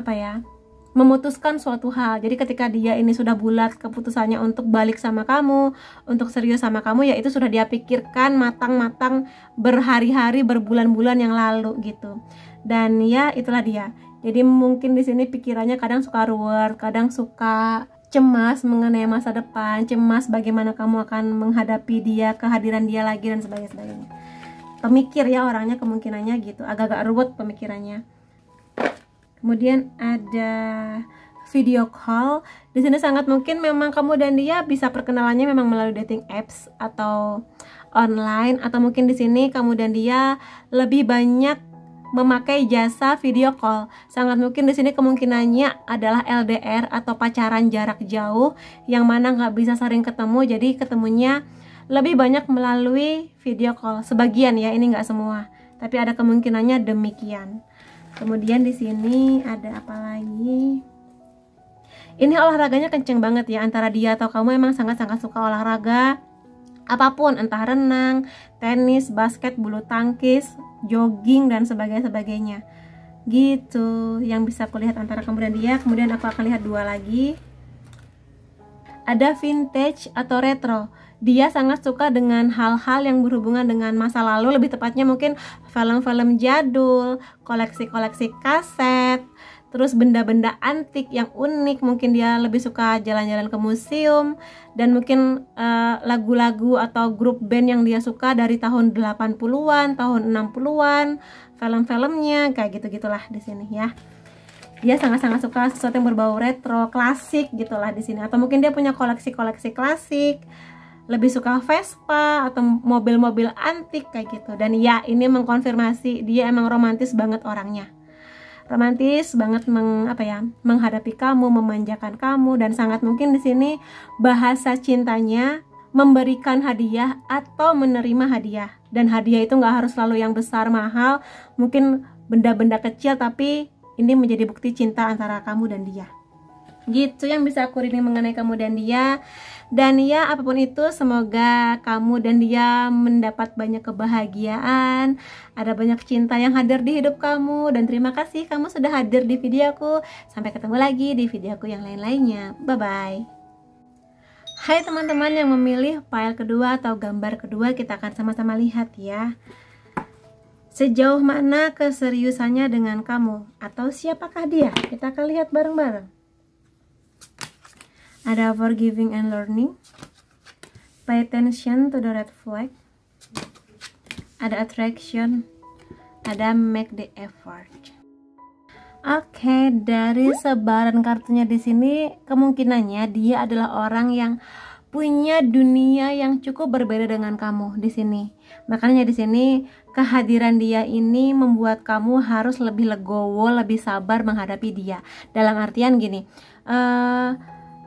memutuskan suatu hal. Jadi ketika dia ini sudah bulat keputusannya untuk balik sama kamu, untuk serius sama kamu, ya itu sudah dia pikirkan matang-matang berhari-hari, berbulan-bulan yang lalu gitu. Dan ya itulah dia. Jadi mungkin di sini pikirannya kadang suka ruwet, kadang suka cemas mengenai masa depan, cemas bagaimana kamu akan menghadapi dia, kehadiran dia lagi dan sebagainya. Pemikir ya orangnya kemungkinannya gitu, agak-agak ruwet pemikirannya. Kemudian ada video call. Di sini sangat mungkin memang kamu dan dia bisa perkenalannya memang melalui dating apps atau online, atau mungkin di sini kamu dan dia lebih banyak memakai jasa video call. Sangat mungkin di sini kemungkinannya adalah LDR atau pacaran jarak jauh, yang mana nggak bisa sering ketemu, jadi ketemunya lebih banyak melalui video call. Sebagian ya, ini nggak semua, tapi ada kemungkinannya demikian. Kemudian di sini ada apa lagi? Ini olahraganya kenceng banget ya, antara dia atau kamu emang sangat-sangat suka olahraga apapun, entah renang, tenis, basket, bulu tangkis, jogging dan sebagainya gitu yang bisa aku lihat antara kamu dan dia. Kemudian aku akan lihat dua lagi, ada vintage atau retro. Dia sangat suka dengan hal-hal yang berhubungan dengan masa lalu, lebih tepatnya mungkin film-film jadul, koleksi-koleksi kaset, terus benda-benda antik yang unik. Mungkin dia lebih suka jalan-jalan ke museum, dan mungkin lagu-lagu atau grup band yang dia suka dari tahun 80-an, tahun 60-an, film-filmnya kayak gitu-gitulah di sini ya. Dia sangat-sangat suka sesuatu yang berbau retro, klasik gitulah di sini. Atau mungkin dia punya koleksi-koleksi klasik, lebih suka Vespa atau mobil-mobil antik kayak gitu. Dan ya, ini mengkonfirmasi dia emang romantis banget orangnya. Romantis banget menghadapi kamu, memanjakan kamu, dan sangat mungkin di sini bahasa cintanya memberikan hadiah atau menerima hadiah. Dan hadiah itu nggak harus selalu yang besar mahal, mungkin benda-benda kecil, tapi ini menjadi bukti cinta antara kamu dan dia. Gitu yang bisa aku reading mengenai kamu dan dia. Dan ya, apapun itu, semoga kamu dan dia mendapat banyak kebahagiaan, ada banyak cinta yang hadir di hidup kamu. Dan terima kasih kamu sudah hadir di videoku. Sampai ketemu lagi di videoku yang lain-lainnya. Bye-bye. Hai teman-teman yang memilih file kedua atau gambar kedua, kita akan sama-sama lihat ya. Sejauh mana keseriusannya dengan kamu, atau siapakah dia? Kita akan lihat bareng-bareng. Ada forgiving and learning, pay attention to the red flag, ada attraction, ada make the effort. Oke, dari sebaran kartunya di sini kemungkinannya dia adalah orang yang punya dunia yang cukup berbeda dengan kamu di sini. Makanya di sini kehadiran dia ini membuat kamu harus lebih legowo, lebih sabar menghadapi dia. Dalam artian gini,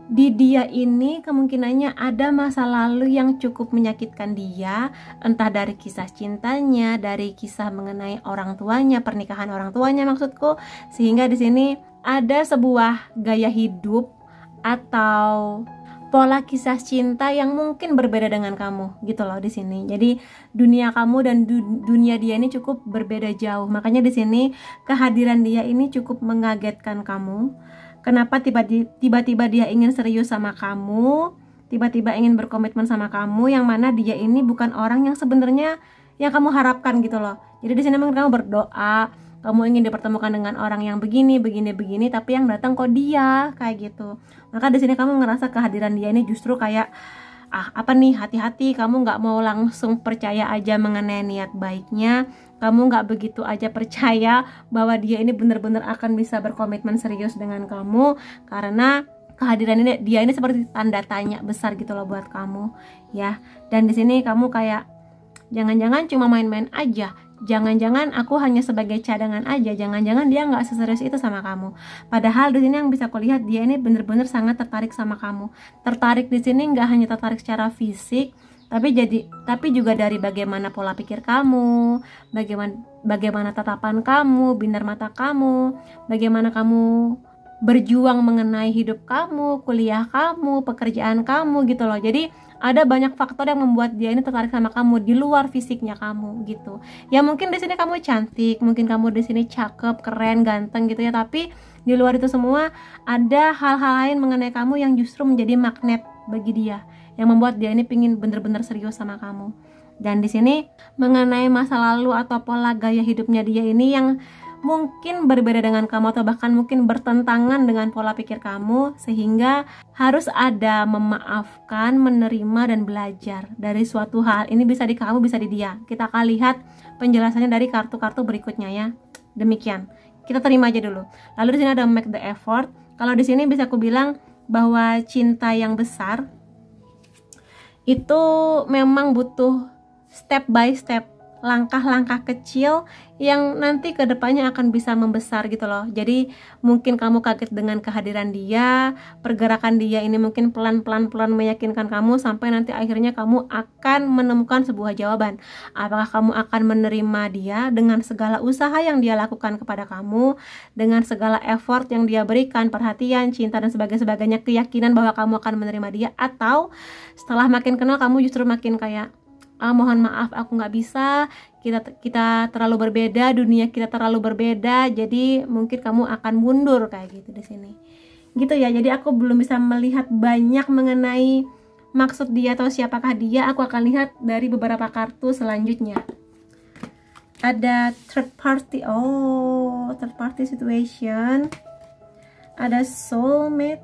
di dia ini kemungkinannya ada masa lalu yang cukup menyakitkan dia, entah dari kisah cintanya, dari kisah mengenai orang tuanya, pernikahan orang tuanya maksudku, sehingga di sini ada sebuah gaya hidup atau pola kisah cinta yang mungkin berbeda dengan kamu gitu loh di sini. Jadi dunia kamu dan dunia dia ini cukup berbeda jauh. Makanya di sini kehadiran dia ini cukup mengagetkan kamu. Kenapa tiba-tiba dia ingin serius sama kamu, tiba-tiba ingin berkomitmen sama kamu, yang mana dia ini bukan orang yang sebenarnya yang kamu harapkan gitu loh. Jadi di sini memang kamu berdoa, kamu ingin dipertemukan dengan orang yang begini, tapi yang datang kok dia kayak gitu. Maka di sini kamu ngerasa kehadiran dia ini justru kayak hati-hati, kamu nggak mau langsung percaya aja mengenai niat baiknya. Kamu nggak begitu aja percaya bahwa dia ini benar-benar akan bisa berkomitmen serius dengan kamu, karena kehadiran dia ini seperti tanda tanya besar gitu loh buat kamu ya. Dan di sini kamu kayak jangan-jangan cuma main-main aja, jangan-jangan aku hanya sebagai cadangan aja, jangan-jangan dia nggak seserius itu sama kamu. Padahal di sini yang bisa aku lihat dia ini benar-benar sangat tertarik sama kamu. Tertarik di sini nggak hanya tertarik secara fisik, tapi juga dari bagaimana pola pikir kamu, bagaimana tatapan kamu, binar mata kamu, bagaimana kamu berjuang mengenai hidup kamu, kuliah kamu, pekerjaan kamu gitu loh. Jadi ada banyak faktor yang membuat dia ini tertarik sama kamu di luar fisiknya kamu gitu. Ya mungkin di sini kamu cantik, mungkin kamu di sini cakep, keren, ganteng gitu ya, tapi di luar itu semua ada hal-hal lain mengenai kamu yang justru menjadi magnet bagi dia, yang membuat dia ini pingin bener-bener serius sama kamu. Dan di sini mengenai masa lalu atau pola gaya hidupnya dia ini yang mungkin berbeda dengan kamu, atau bahkan mungkin bertentangan dengan pola pikir kamu, sehingga harus ada memaafkan, menerima, dan belajar dari suatu hal. Ini bisa di kamu, bisa di dia. Kita akan lihat penjelasannya dari kartu-kartu berikutnya ya. Demikian, kita terima aja dulu. Lalu di sini ada make the effort. Kalau di sini bisa aku bilang bahwa cinta yang besar itu memang butuh step by step langkah-langkah kecil yang nanti kedepannya akan bisa membesar gitu loh. Jadi mungkin kamu kaget dengan kehadiran dia, pergerakan dia ini mungkin pelan-pelan meyakinkan kamu sampai nanti akhirnya kamu akan menemukan sebuah jawaban. Apakah kamu akan menerima dia dengan segala usaha yang dia lakukan kepada kamu, dengan segala effort yang dia berikan, perhatian, cinta dan sebagainya, keyakinan bahwa kamu akan menerima dia, atau setelah makin kenal kamu justru makin kayak mohon maaf aku nggak bisa, kita terlalu berbeda, dunia kita terlalu berbeda, jadi mungkin kamu akan mundur kayak gitu di sini gitu ya. Jadi aku belum bisa melihat banyak mengenai maksud dia atau siapakah dia. Aku akan lihat dari beberapa kartu selanjutnya. Ada third party, third party situation, ada soulmate,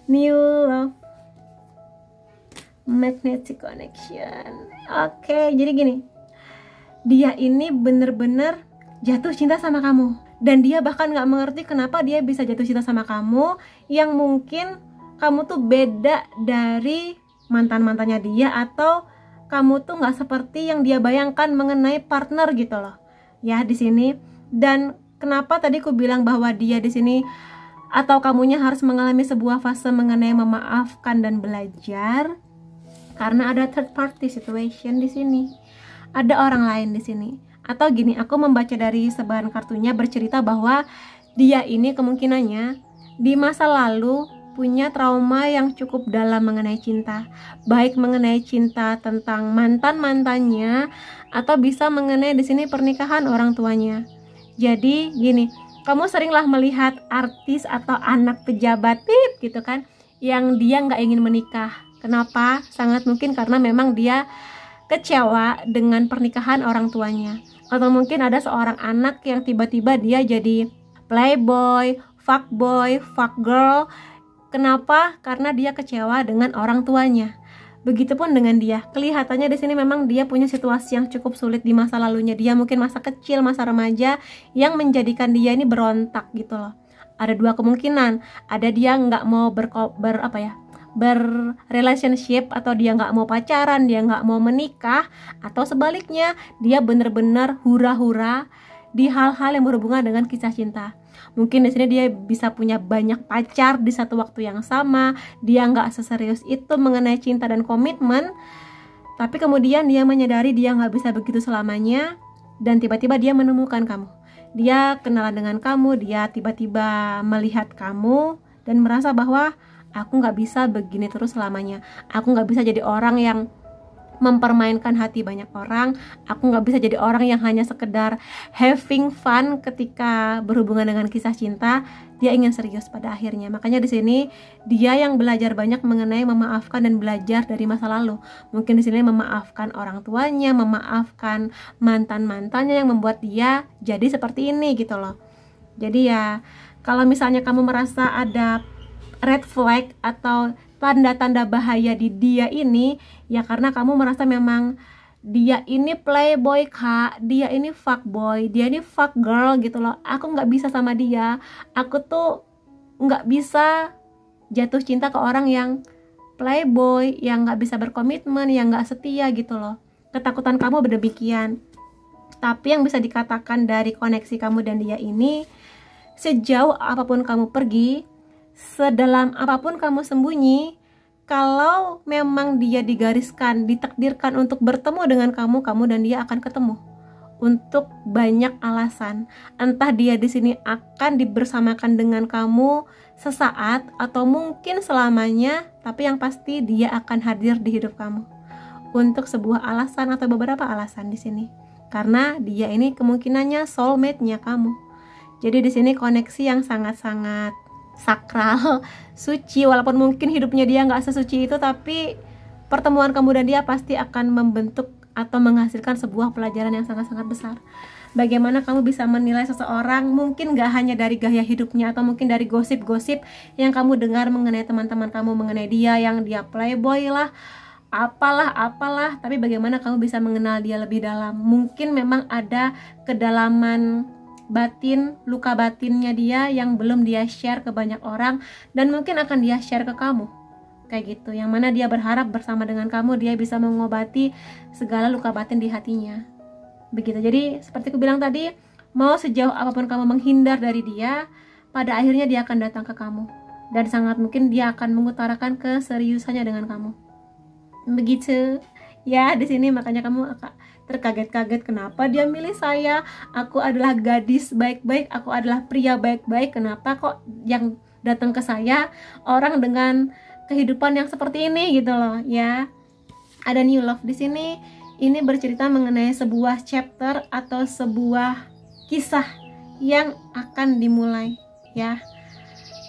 new love, magnetic connection. Oke, jadi gini, dia ini bener-bener jatuh cinta sama kamu, dan dia bahkan gak mengerti kenapa dia bisa jatuh cinta sama kamu, yang mungkin kamu tuh beda dari mantan-mantannya dia, atau kamu tuh gak seperti yang dia bayangkan mengenai partner gitu loh ya di sini. Dan kenapa tadi aku bilang bahwa dia di sini atau kamunya harus mengalami sebuah fase mengenai memaafkan dan belajar? Karena ada third party situation di sini, ada orang lain di sini. Atau gini, aku membaca dari sebaran kartunya bercerita bahwa dia ini kemungkinannya di masa lalu punya trauma yang cukup dalam mengenai cinta, baik mengenai cinta tentang mantannya atau bisa mengenai di sini pernikahan orang tuanya. Jadi gini, kamu seringlah melihat artis atau anak pejabat gitu kan, yang dia nggak ingin menikah. Kenapa? Sangat mungkin karena memang dia kecewa dengan pernikahan orang tuanya. Atau mungkin ada seorang anak yang tiba-tiba dia jadi playboy, fuckboy, fuckgirl. Kenapa? Karena dia kecewa dengan orang tuanya. Begitupun dengan dia. Kelihatannya di sini memang dia punya situasi yang cukup sulit di masa lalunya. Dia mungkin masa kecil, masa remaja yang menjadikan dia ini berontak gitu loh. Ada dua kemungkinan. Ada dia nggak mau berrelationship, atau dia nggak mau pacaran, dia nggak mau menikah, atau sebaliknya dia bener-bener hura-hura di hal-hal yang berhubungan dengan kisah cinta. Mungkin di sini dia bisa punya banyak pacar di satu waktu yang sama, dia nggak seserius itu mengenai cinta dan komitmen, tapi kemudian dia menyadari dia nggak bisa begitu selamanya, dan tiba-tiba dia menemukan kamu. Dia kenalan dengan kamu, dia tiba-tiba melihat kamu dan merasa bahwa aku nggak bisa begini terus selamanya. Aku nggak bisa jadi orang yang mempermainkan hati banyak orang. Aku nggak bisa jadi orang yang hanya sekedar having fun ketika berhubungan dengan kisah cinta. Dia ingin serius pada akhirnya. Makanya di sini dia yang belajar banyak mengenai memaafkan dan belajar dari masa lalu. Mungkin di sini memaafkan orang tuanya, memaafkan mantan-mantannya yang membuat dia jadi seperti ini gitu loh. Jadi ya, kalau misalnya kamu merasa ada red flag atau tanda-tanda bahaya di dia ini, ya karena kamu merasa memang dia ini playboy kak, dia ini fuckboy, dia ini fuck girl gitu loh. Aku nggak bisa sama dia, aku tuh nggak bisa jatuh cinta ke orang yang playboy, yang nggak bisa berkomitmen, yang nggak setia gitu loh. Ketakutan kamu berdemikian. Tapi yang bisa dikatakan dari koneksi kamu dan dia ini, sejauh apapun kamu pergi, sedalam apapun kamu sembunyi, kalau memang dia digariskan, ditakdirkan untuk bertemu dengan kamu, kamu dan dia akan ketemu. Untuk banyak alasan, entah dia di sini akan dibersamakan dengan kamu sesaat atau mungkin selamanya, tapi yang pasti dia akan hadir di hidup kamu untuk sebuah alasan atau beberapa alasan di sini. Karena dia ini kemungkinannya soulmate-nya kamu. Jadi di sini koneksi yang sangat-sangat sakral, suci, walaupun mungkin hidupnya dia nggak sesuci itu, tapi pertemuan kamu dan dia pasti akan membentuk atau menghasilkan sebuah pelajaran yang sangat-sangat besar. Bagaimana kamu bisa menilai seseorang, mungkin nggak hanya dari gaya hidupnya atau mungkin dari gosip-gosip yang kamu dengar mengenai teman-teman kamu mengenai dia, yang dia playboy lah, apalah, tapi bagaimana kamu bisa mengenal dia lebih dalam. Mungkin memang ada kedalaman batin, luka batinnya dia yang belum dia share ke banyak orang, dan mungkin akan dia share ke kamu. kayak gitu, yang mana dia berharap bersama dengan kamu dia bisa mengobati segala luka batin di hatinya, begitu. Jadi seperti aku bilang tadi, mau sejauh apapun kamu menghindar dari dia, pada akhirnya dia akan datang ke kamu, dan sangat mungkin dia akan mengutarakan keseriusannya dengan kamu, begitu ya. Di sini makanya kamu akan terkaget-kaget, kenapa dia milih saya, aku adalah gadis baik-baik, aku adalah pria baik-baik, kenapa kok yang datang ke saya orang dengan kehidupan yang seperti ini gitu loh ya. Ada new love di sini. Ini bercerita mengenai sebuah chapter atau sebuah kisah yang akan dimulai ya.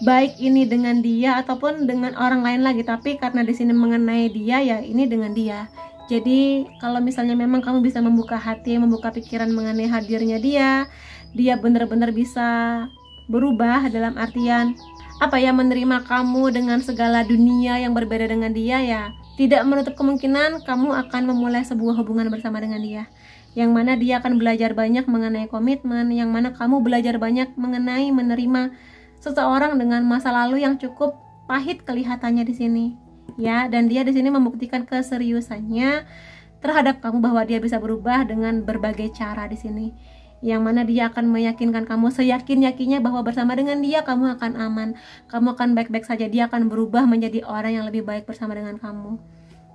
Baik ini dengan dia ataupun dengan orang lain lagi, tapi karena di sini mengenai dia ya ini dengan dia. Jadi kalau misalnya memang kamu bisa membuka hati, membuka pikiran mengenai hadirnya dia benar-benar bisa berubah dalam artian apa ya, menerima kamu dengan segala dunia yang berbeda dengan dia ya, tidak menutup kemungkinan kamu akan memulai sebuah hubungan bersama dengan dia, yang mana dia akan belajar banyak mengenai komitmen, yang mana kamu belajar banyak mengenai menerima seseorang dengan masa lalu yang cukup pahit kelihatannya di sini ya. Dan dia di sini membuktikan keseriusannya terhadap kamu bahwa dia bisa berubah dengan berbagai cara di sini, yang mana dia akan meyakinkan kamu seyakin-yakinnya bahwa bersama dengan dia kamu akan aman, kamu akan baik-baik saja, dia akan berubah menjadi orang yang lebih baik bersama dengan kamu,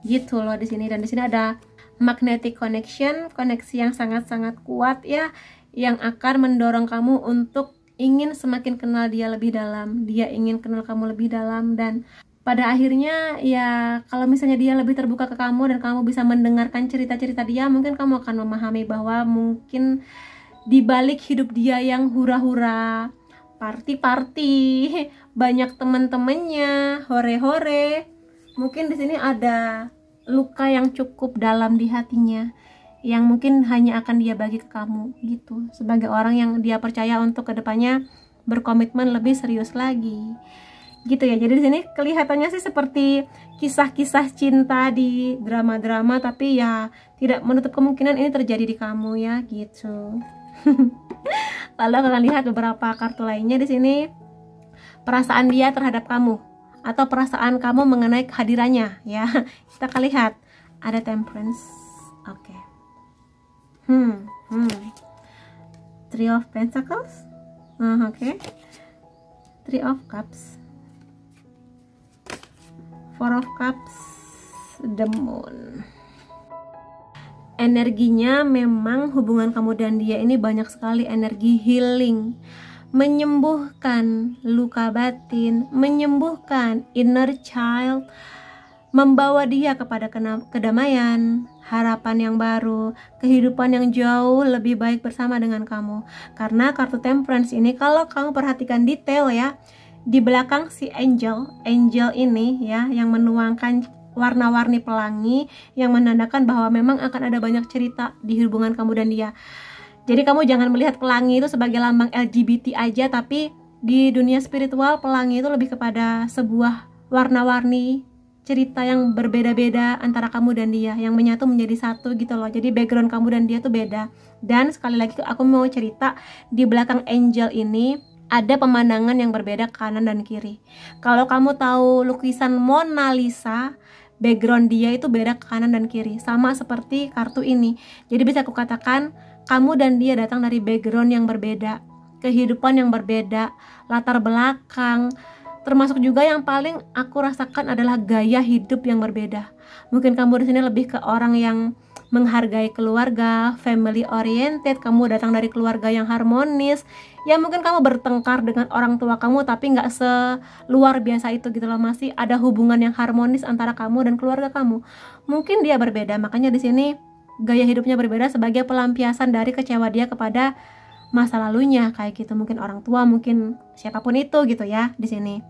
gitu loh di sini. Dan di sini ada magnetic connection, koneksi yang sangat-sangat kuat ya, yang akan mendorong kamu untuk ingin semakin kenal dia lebih dalam, dia ingin kenal kamu lebih dalam, dan pada akhirnya ya kalau misalnya dia lebih terbuka ke kamu dan kamu bisa mendengarkan cerita-cerita dia, mungkin kamu akan memahami bahwa mungkin di balik hidup dia yang hura-hura, party-party, banyak teman-temannya, hore-hore, mungkin di sini ada luka yang cukup dalam di hatinya, yang mungkin hanya akan dia bagi ke kamu gitu, sebagai orang yang dia percaya untuk kedepannya berkomitmen lebih serius lagi, gitu ya. Jadi di sini kelihatannya sih seperti kisah-kisah cinta di drama-drama, tapi ya tidak menutup kemungkinan ini terjadi di kamu ya, gitu. Lalu akan lihat beberapa kartu lainnya di sini. Perasaan dia terhadap kamu atau perasaan kamu mengenai kehadirannya ya. Kita akan lihat ada Temperance. Oke. Three of Pentacles. Oke. Three of Cups. Four of Cups. The Moon. Energinya memang hubungan kamu dan dia ini banyak sekali energi healing, menyembuhkan luka batin, menyembuhkan inner child, membawa dia kepada kedamaian, harapan yang baru, kehidupan yang jauh lebih baik bersama dengan kamu. Karena kartu Temperance ini kalau kamu perhatikan detail ya, di belakang si angel ini ya, yang menuangkan warna-warni pelangi, yang menandakan bahwa memang akan ada banyak cerita di hubungan kamu dan dia. Jadi kamu jangan melihat pelangi itu sebagai lambang LGBT aja, tapi di dunia spiritual pelangi itu lebih kepada sebuah warna-warni cerita yang berbeda-beda antara kamu dan dia, yang menyatu menjadi satu gitu loh. Jadi background kamu dan dia tuh beda. Dan sekali lagi aku mau cerita, di belakang angel ini ada pemandangan yang berbeda kanan dan kiri. Kalau kamu tahu lukisan Mona Lisa, background dia itu beda kanan dan kiri, sama seperti kartu ini. Jadi bisa aku katakan kamu dan dia datang dari background yang berbeda, kehidupan yang berbeda, latar belakang, termasuk juga yang paling aku rasakan adalah gaya hidup yang berbeda. Mungkin kamu di sini lebih ke orang yang menghargai keluarga, family oriented, kamu datang dari keluarga yang harmonis. Ya mungkin kamu bertengkar dengan orang tua kamu, tapi nggak seluar biasa itu gitu loh, masih ada hubungan yang harmonis antara kamu dan keluarga kamu. Mungkin dia berbeda, makanya di sini gaya hidupnya berbeda sebagai pelampiasan dari kecewa dia kepada masa lalunya kayak gitu. Mungkin orang tua, mungkin siapapun itu gitu ya di sini.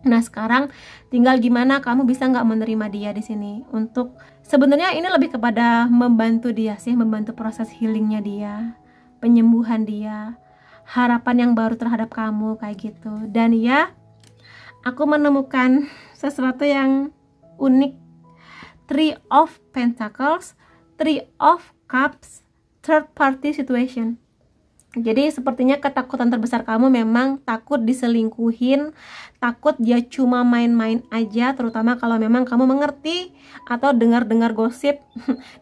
Nah sekarang tinggal gimana kamu bisa nggak menerima dia di sini. Untuk sebenarnya ini lebih kepada membantu dia sih, membantu proses healingnya dia, penyembuhan dia, harapan yang baru terhadap kamu kayak gitu. Dan ya aku menemukan sesuatu yang unik. Three of Pentacles, Three of Cups, third party situation. Jadi sepertinya ketakutan terbesar kamu memang takut diselingkuhin, takut dia cuma main-main aja, terutama kalau memang kamu mengerti atau dengar-dengar gosip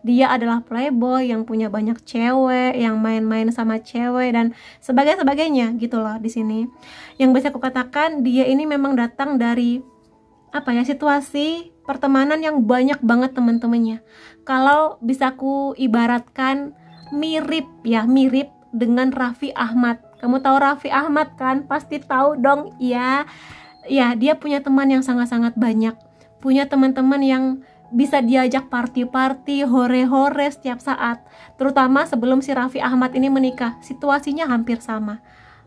dia adalah playboy yang punya banyak cewek, yang main-main sama cewek dan sebagainya gitu loh di sini. Yang bisa aku katakan dia ini memang datang dari situasi pertemanan yang banyak banget teman-temannya. Kalau bisa aku ibaratkan mirip dengan Raffi Ahmad. Kamu tahu Raffi Ahmad kan? Pasti tahu dong. Ya, dia punya teman yang sangat-sangat banyak. Punya teman-teman yang bisa diajak party-party, hore-hore setiap saat. Terutama sebelum si Raffi Ahmad ini menikah. Situasinya hampir sama.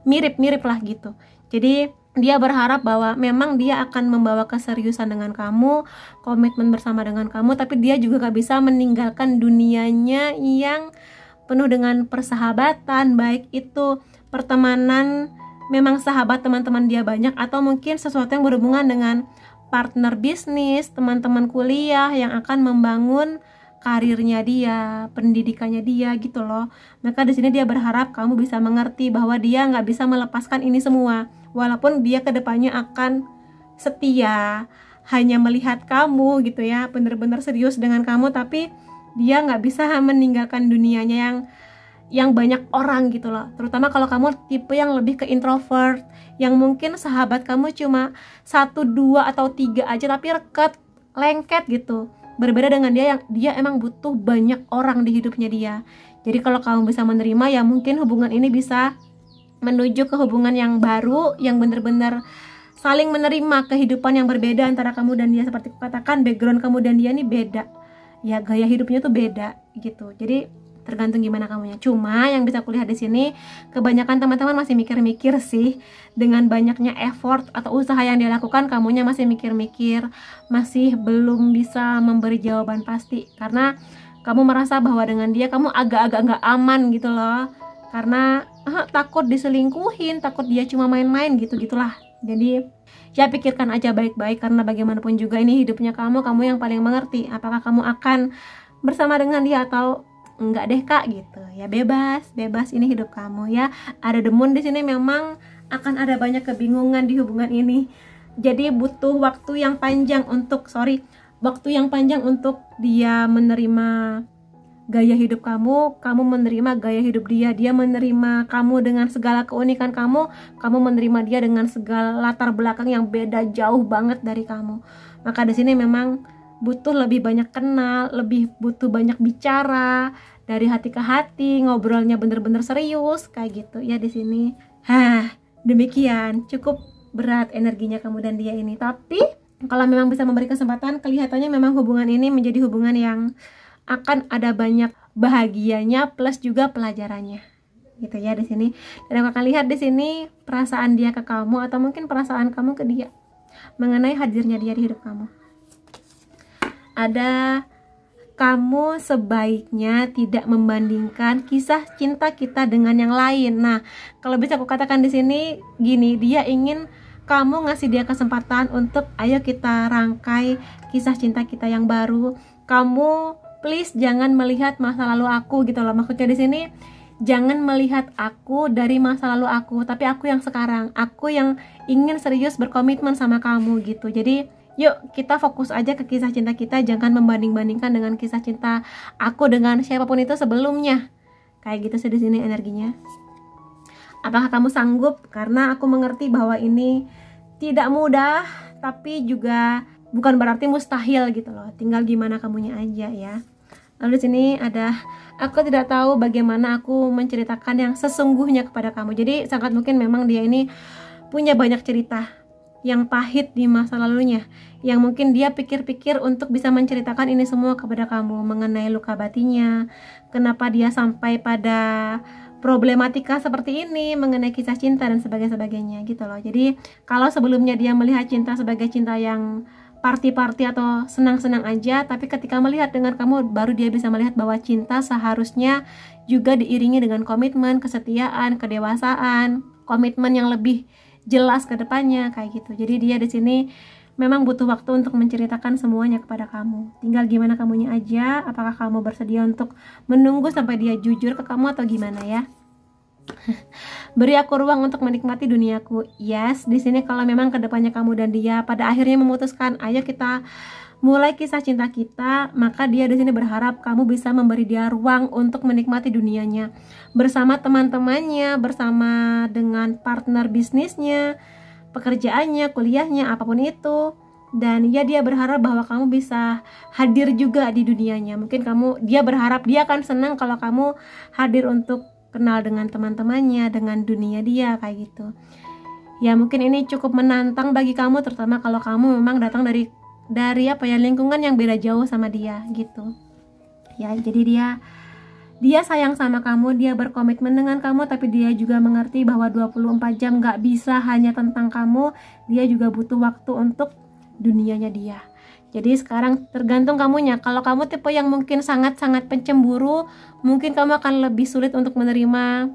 Mirip-mirip lah gitu. Jadi dia berharap bahwa memang dia akan membawa keseriusan dengan kamu, komitmen bersama dengan kamu, tapi dia juga gak bisa meninggalkan dunianya yang penuh dengan persahabatan, baik itu pertemanan, memang sahabat teman-teman dia banyak, atau mungkin sesuatu yang berhubungan dengan partner bisnis, teman-teman kuliah yang akan membangun karirnya dia, pendidikannya dia gitu loh. Maka di sini dia berharap kamu bisa mengerti bahwa dia nggak bisa melepaskan ini semua, walaupun dia kedepannya akan setia, hanya melihat kamu gitu ya, bener-bener serius dengan kamu, tapi dia nggak bisa meninggalkan dunianya yang banyak orang gitu loh. Terutama kalau kamu tipe yang lebih ke introvert, yang mungkin sahabat kamu cuma 1, 2, atau 3 aja tapi reket, lengket gitu. Berbeda dengan dia yang dia emang butuh banyak orang di hidupnya dia. Jadi kalau kamu bisa menerima, ya mungkin hubungan ini bisa menuju ke hubungan yang baru, yang bener-bener saling menerima kehidupan yang berbeda antara kamu dan dia. Seperti katakan, background kamu dan dia ini beda. Ya gaya hidupnya tuh beda gitu. Jadi tergantung gimana kamunya. Cuma yang bisa kulihat di sini kebanyakan teman-teman masih mikir-mikir sih, dengan banyaknya effort atau usaha yang dia lakukan, kamunya masih mikir-mikir, masih belum bisa memberi jawaban pasti karena kamu merasa bahwa dengan dia kamu agak-agak nggak aman gitu loh. Karena takut diselingkuhin, takut dia cuma main-main gitu-gitulah. Jadi ya pikirkan aja baik-baik, karena bagaimanapun juga ini hidupnya kamu yang paling mengerti apakah kamu akan bersama dengan dia atau enggak deh kak gitu. Ya bebas ini hidup kamu ya. Ada demun di sini, memang akan ada banyak kebingungan di hubungan ini. Jadi butuh waktu yang panjang untuk dia menerima gaya hidup kamu menerima gaya hidup dia, dia menerima kamu dengan segala keunikan kamu menerima dia dengan segala latar belakang yang beda jauh banget dari kamu. Maka di sini memang butuh lebih banyak kenal, lebih butuh banyak bicara dari hati ke hati, ngobrolnya bener-bener serius kayak gitu ya di sini. Demikian, cukup berat energinya kamu dan dia ini. Tapi kalau memang bisa memberi kesempatan, kelihatannya memang hubungan ini menjadi hubungan yang akan ada banyak bahagianya plus juga pelajarannya gitu ya di sini. Dan aku akan lihat di sini perasaan dia ke kamu atau mungkin perasaan kamu ke dia mengenai hadirnya dia di hidup kamu. Ada, kamu sebaiknya tidak membandingkan kisah cinta kita dengan yang lain. Nah, kalau bisa aku katakan di sini gini, dia ingin kamu ngasih dia kesempatan untuk ayo kita rangkai kisah cinta kita yang baru. Kamu please jangan melihat masa lalu aku gitu loh. Maksudnya di sini jangan melihat aku dari masa lalu aku, tapi aku yang sekarang, aku yang ingin serius berkomitmen sama kamu gitu. Jadi yuk kita fokus aja ke kisah cinta kita, jangan membanding-bandingkan dengan kisah cinta aku dengan siapapun itu sebelumnya. Kayak gitu sih di sini energinya. Apakah kamu sanggup? Karena aku mengerti bahwa ini tidak mudah, tapi juga bukan berarti mustahil gitu loh. Tinggal gimana kamunya aja ya. Lalu di sini ada, aku tidak tahu bagaimana aku menceritakan yang sesungguhnya kepada kamu. Jadi sangat mungkin memang dia ini punya banyak cerita yang pahit di masa lalunya, yang mungkin dia pikir-pikir untuk bisa menceritakan ini semua kepada kamu mengenai luka batinnya, kenapa dia sampai pada problematika seperti ini, mengenai kisah cinta dan sebagainya gitu loh. Jadi kalau sebelumnya dia melihat cinta sebagai cinta yang party-party atau senang-senang aja, tapi ketika melihat dengan kamu baru dia bisa melihat bahwa cinta seharusnya juga diiringi dengan komitmen, kesetiaan, kedewasaan, komitmen yang lebih jelas ke depannya kayak gitu. Jadi dia di sini memang butuh waktu untuk menceritakan semuanya kepada kamu. Tinggal gimana kamunya aja, apakah kamu bersedia untuk menunggu sampai dia jujur ke kamu atau gimana ya. Beri aku ruang untuk menikmati duniaku. Yes, di sini kalau memang kedepannya kamu dan dia pada akhirnya memutuskan, ayo kita mulai kisah cinta kita, maka dia di sini berharap kamu bisa memberi dia ruang untuk menikmati dunianya bersama teman-temannya, bersama dengan partner bisnisnya, pekerjaannya, kuliahnya, apapun itu. Dan ya dia berharap bahwa kamu bisa hadir juga di dunianya. Mungkin dia berharap, dia akan senang kalau kamu hadir untuk kenal dengan teman-temannya, dengan dunia dia, kayak gitu. Ya mungkin ini cukup menantang bagi kamu, terutama kalau kamu memang datang dari lingkungan yang beda jauh sama dia gitu. Ya, jadi dia sayang sama kamu, dia berkomitmen dengan kamu, tapi dia juga mengerti bahwa 24 jam gak bisa hanya tentang kamu, dia juga butuh waktu untuk dunianya dia. Jadi sekarang tergantung kamunya. Kalau kamu tipe yang mungkin sangat-sangat pencemburu, mungkin kamu akan lebih sulit untuk menerima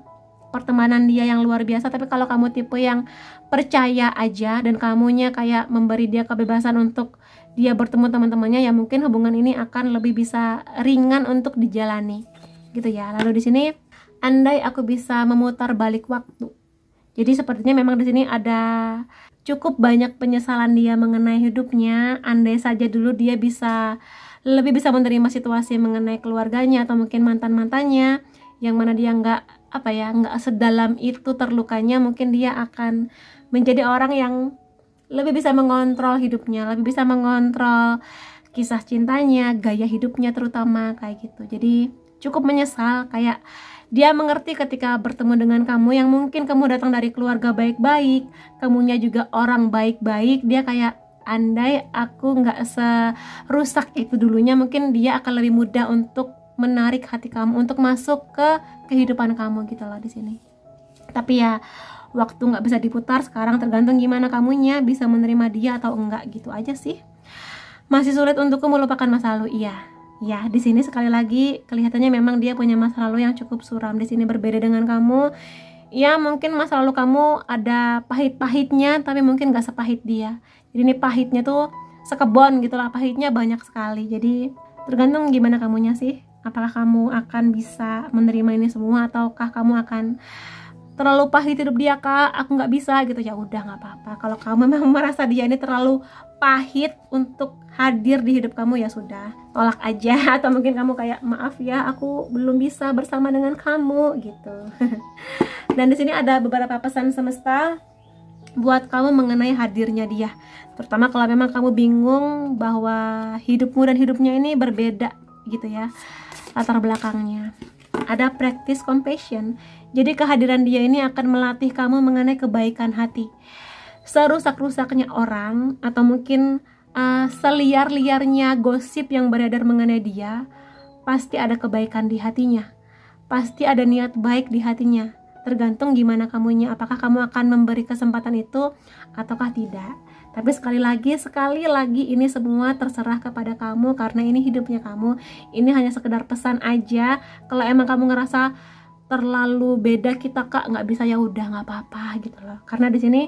pertemanan dia yang luar biasa. Tapi kalau kamu tipe yang percaya aja dan kamunya kayak memberi dia kebebasan untuk dia bertemu teman-temannya, ya mungkin hubungan ini akan lebih bisa ringan untuk dijalani gitu ya. Lalu di sini, andai aku bisa memutar balik waktu. Jadi sepertinya memang di sini ada cukup banyak penyesalan dia mengenai hidupnya. Andai saja dulu dia lebih bisa menerima situasi mengenai keluarganya atau mungkin mantan-mantannya, yang mana dia nggak sedalam itu terlukanya, mungkin dia akan menjadi orang yang lebih bisa mengontrol hidupnya, lebih bisa mengontrol kisah cintanya, gaya hidupnya terutama, kayak gitu. Jadi cukup menyesal, kayak dia mengerti ketika bertemu dengan kamu yang mungkin kamu datang dari keluarga baik-baik, kamunya juga orang baik-baik, dia kayak, andai aku nggak serusak itu dulunya, mungkin dia akan lebih mudah untuk menarik hati kamu untuk masuk ke kehidupan kamu gitu loh di sini. Tapi ya waktu nggak bisa diputar, sekarang tergantung gimana kamunya bisa menerima dia atau enggak, gitu aja sih. Masih sulit untukku melupakan masa lalu, iya. Ya, di sini sekali lagi kelihatannya memang dia punya masa lalu yang cukup suram. Di sini berbeda dengan kamu. Ya, mungkin masa lalu kamu ada pahit-pahitnya, tapi mungkin gak sepahit dia. Jadi ini pahitnya tuh sekebon gitu lah, pahitnya banyak sekali. Jadi tergantung gimana kamunya sih. Apakah kamu akan bisa menerima ini semua, ataukah kamu akan terlalu pahit hidup dia, kak, aku nggak bisa gitu. Ya udah, nggak apa-apa. Kalau kamu memang merasa dia ini terlalu pahit untuk hadir di hidup kamu, ya sudah, tolak aja. Atau mungkin kamu kayak, maaf ya, aku belum bisa bersama dengan kamu gitu. Dan di sini ada beberapa pesan semesta buat kamu mengenai hadirnya dia, terutama kalau memang kamu bingung bahwa hidupmu dan hidupnya ini berbeda gitu ya latar belakangnya. Ada practice compassion. Jadi kehadiran dia ini akan melatih kamu mengenai kebaikan hati. Serusak-rusaknya orang atau mungkin seliar-liarnya gosip yang beredar mengenai dia, pasti ada kebaikan di hatinya, pasti ada niat baik di hatinya. Tergantung gimana kamunya, apakah kamu akan memberi kesempatan itu ataukah tidak. Tapi sekali lagi ini semua terserah kepada kamu, karena ini hidupnya kamu. Ini hanya sekedar pesan aja. Kalau emang kamu ngerasa terlalu beda kita, kak, nggak bisa, ya udah, nggak apa-apa gitu loh. Karena di sini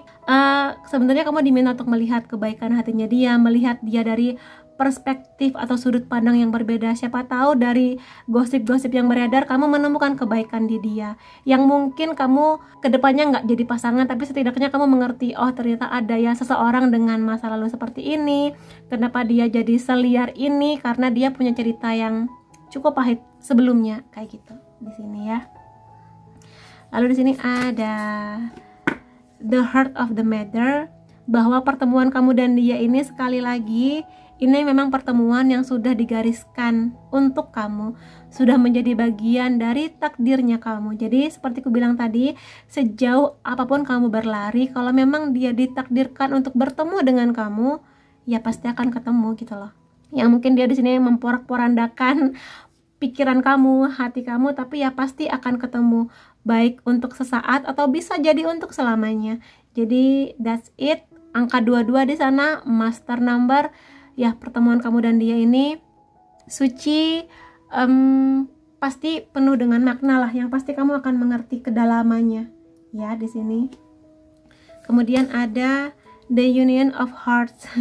sebenarnya kamu diminta untuk melihat kebaikan hatinya dia, melihat dia dari perspektif atau sudut pandang yang berbeda. Siapa tahu dari gosip-gosip yang beredar kamu menemukan kebaikan di dia, yang mungkin kamu kedepannya nggak jadi pasangan, tapi setidaknya kamu mengerti, oh ternyata ada ya seseorang dengan masa lalu seperti ini, kenapa dia jadi seliar ini, karena dia punya cerita yang cukup pahit sebelumnya, kayak gitu di sini ya. Lalu di sini ada the heart of the matter, bahwa pertemuan kamu dan dia ini sekali lagi ini memang pertemuan yang sudah digariskan untuk kamu, sudah menjadi bagian dari takdirnya kamu. Jadi seperti aku bilang tadi, sejauh apapun kamu berlari, kalau memang dia ditakdirkan untuk bertemu dengan kamu, ya pasti akan ketemu gitu loh. Yang mungkin dia di sini memporak-porandakan pikiran kamu, hati kamu, tapi ya pasti akan ketemu, baik untuk sesaat atau bisa jadi untuk selamanya. Jadi that's it. Angka 22 di sana master number. Ya, pertemuan kamu dan dia ini suci, pasti penuh dengan makna lah, yang pasti kamu akan mengerti kedalamannya ya di sini. Kemudian ada the union of hearts.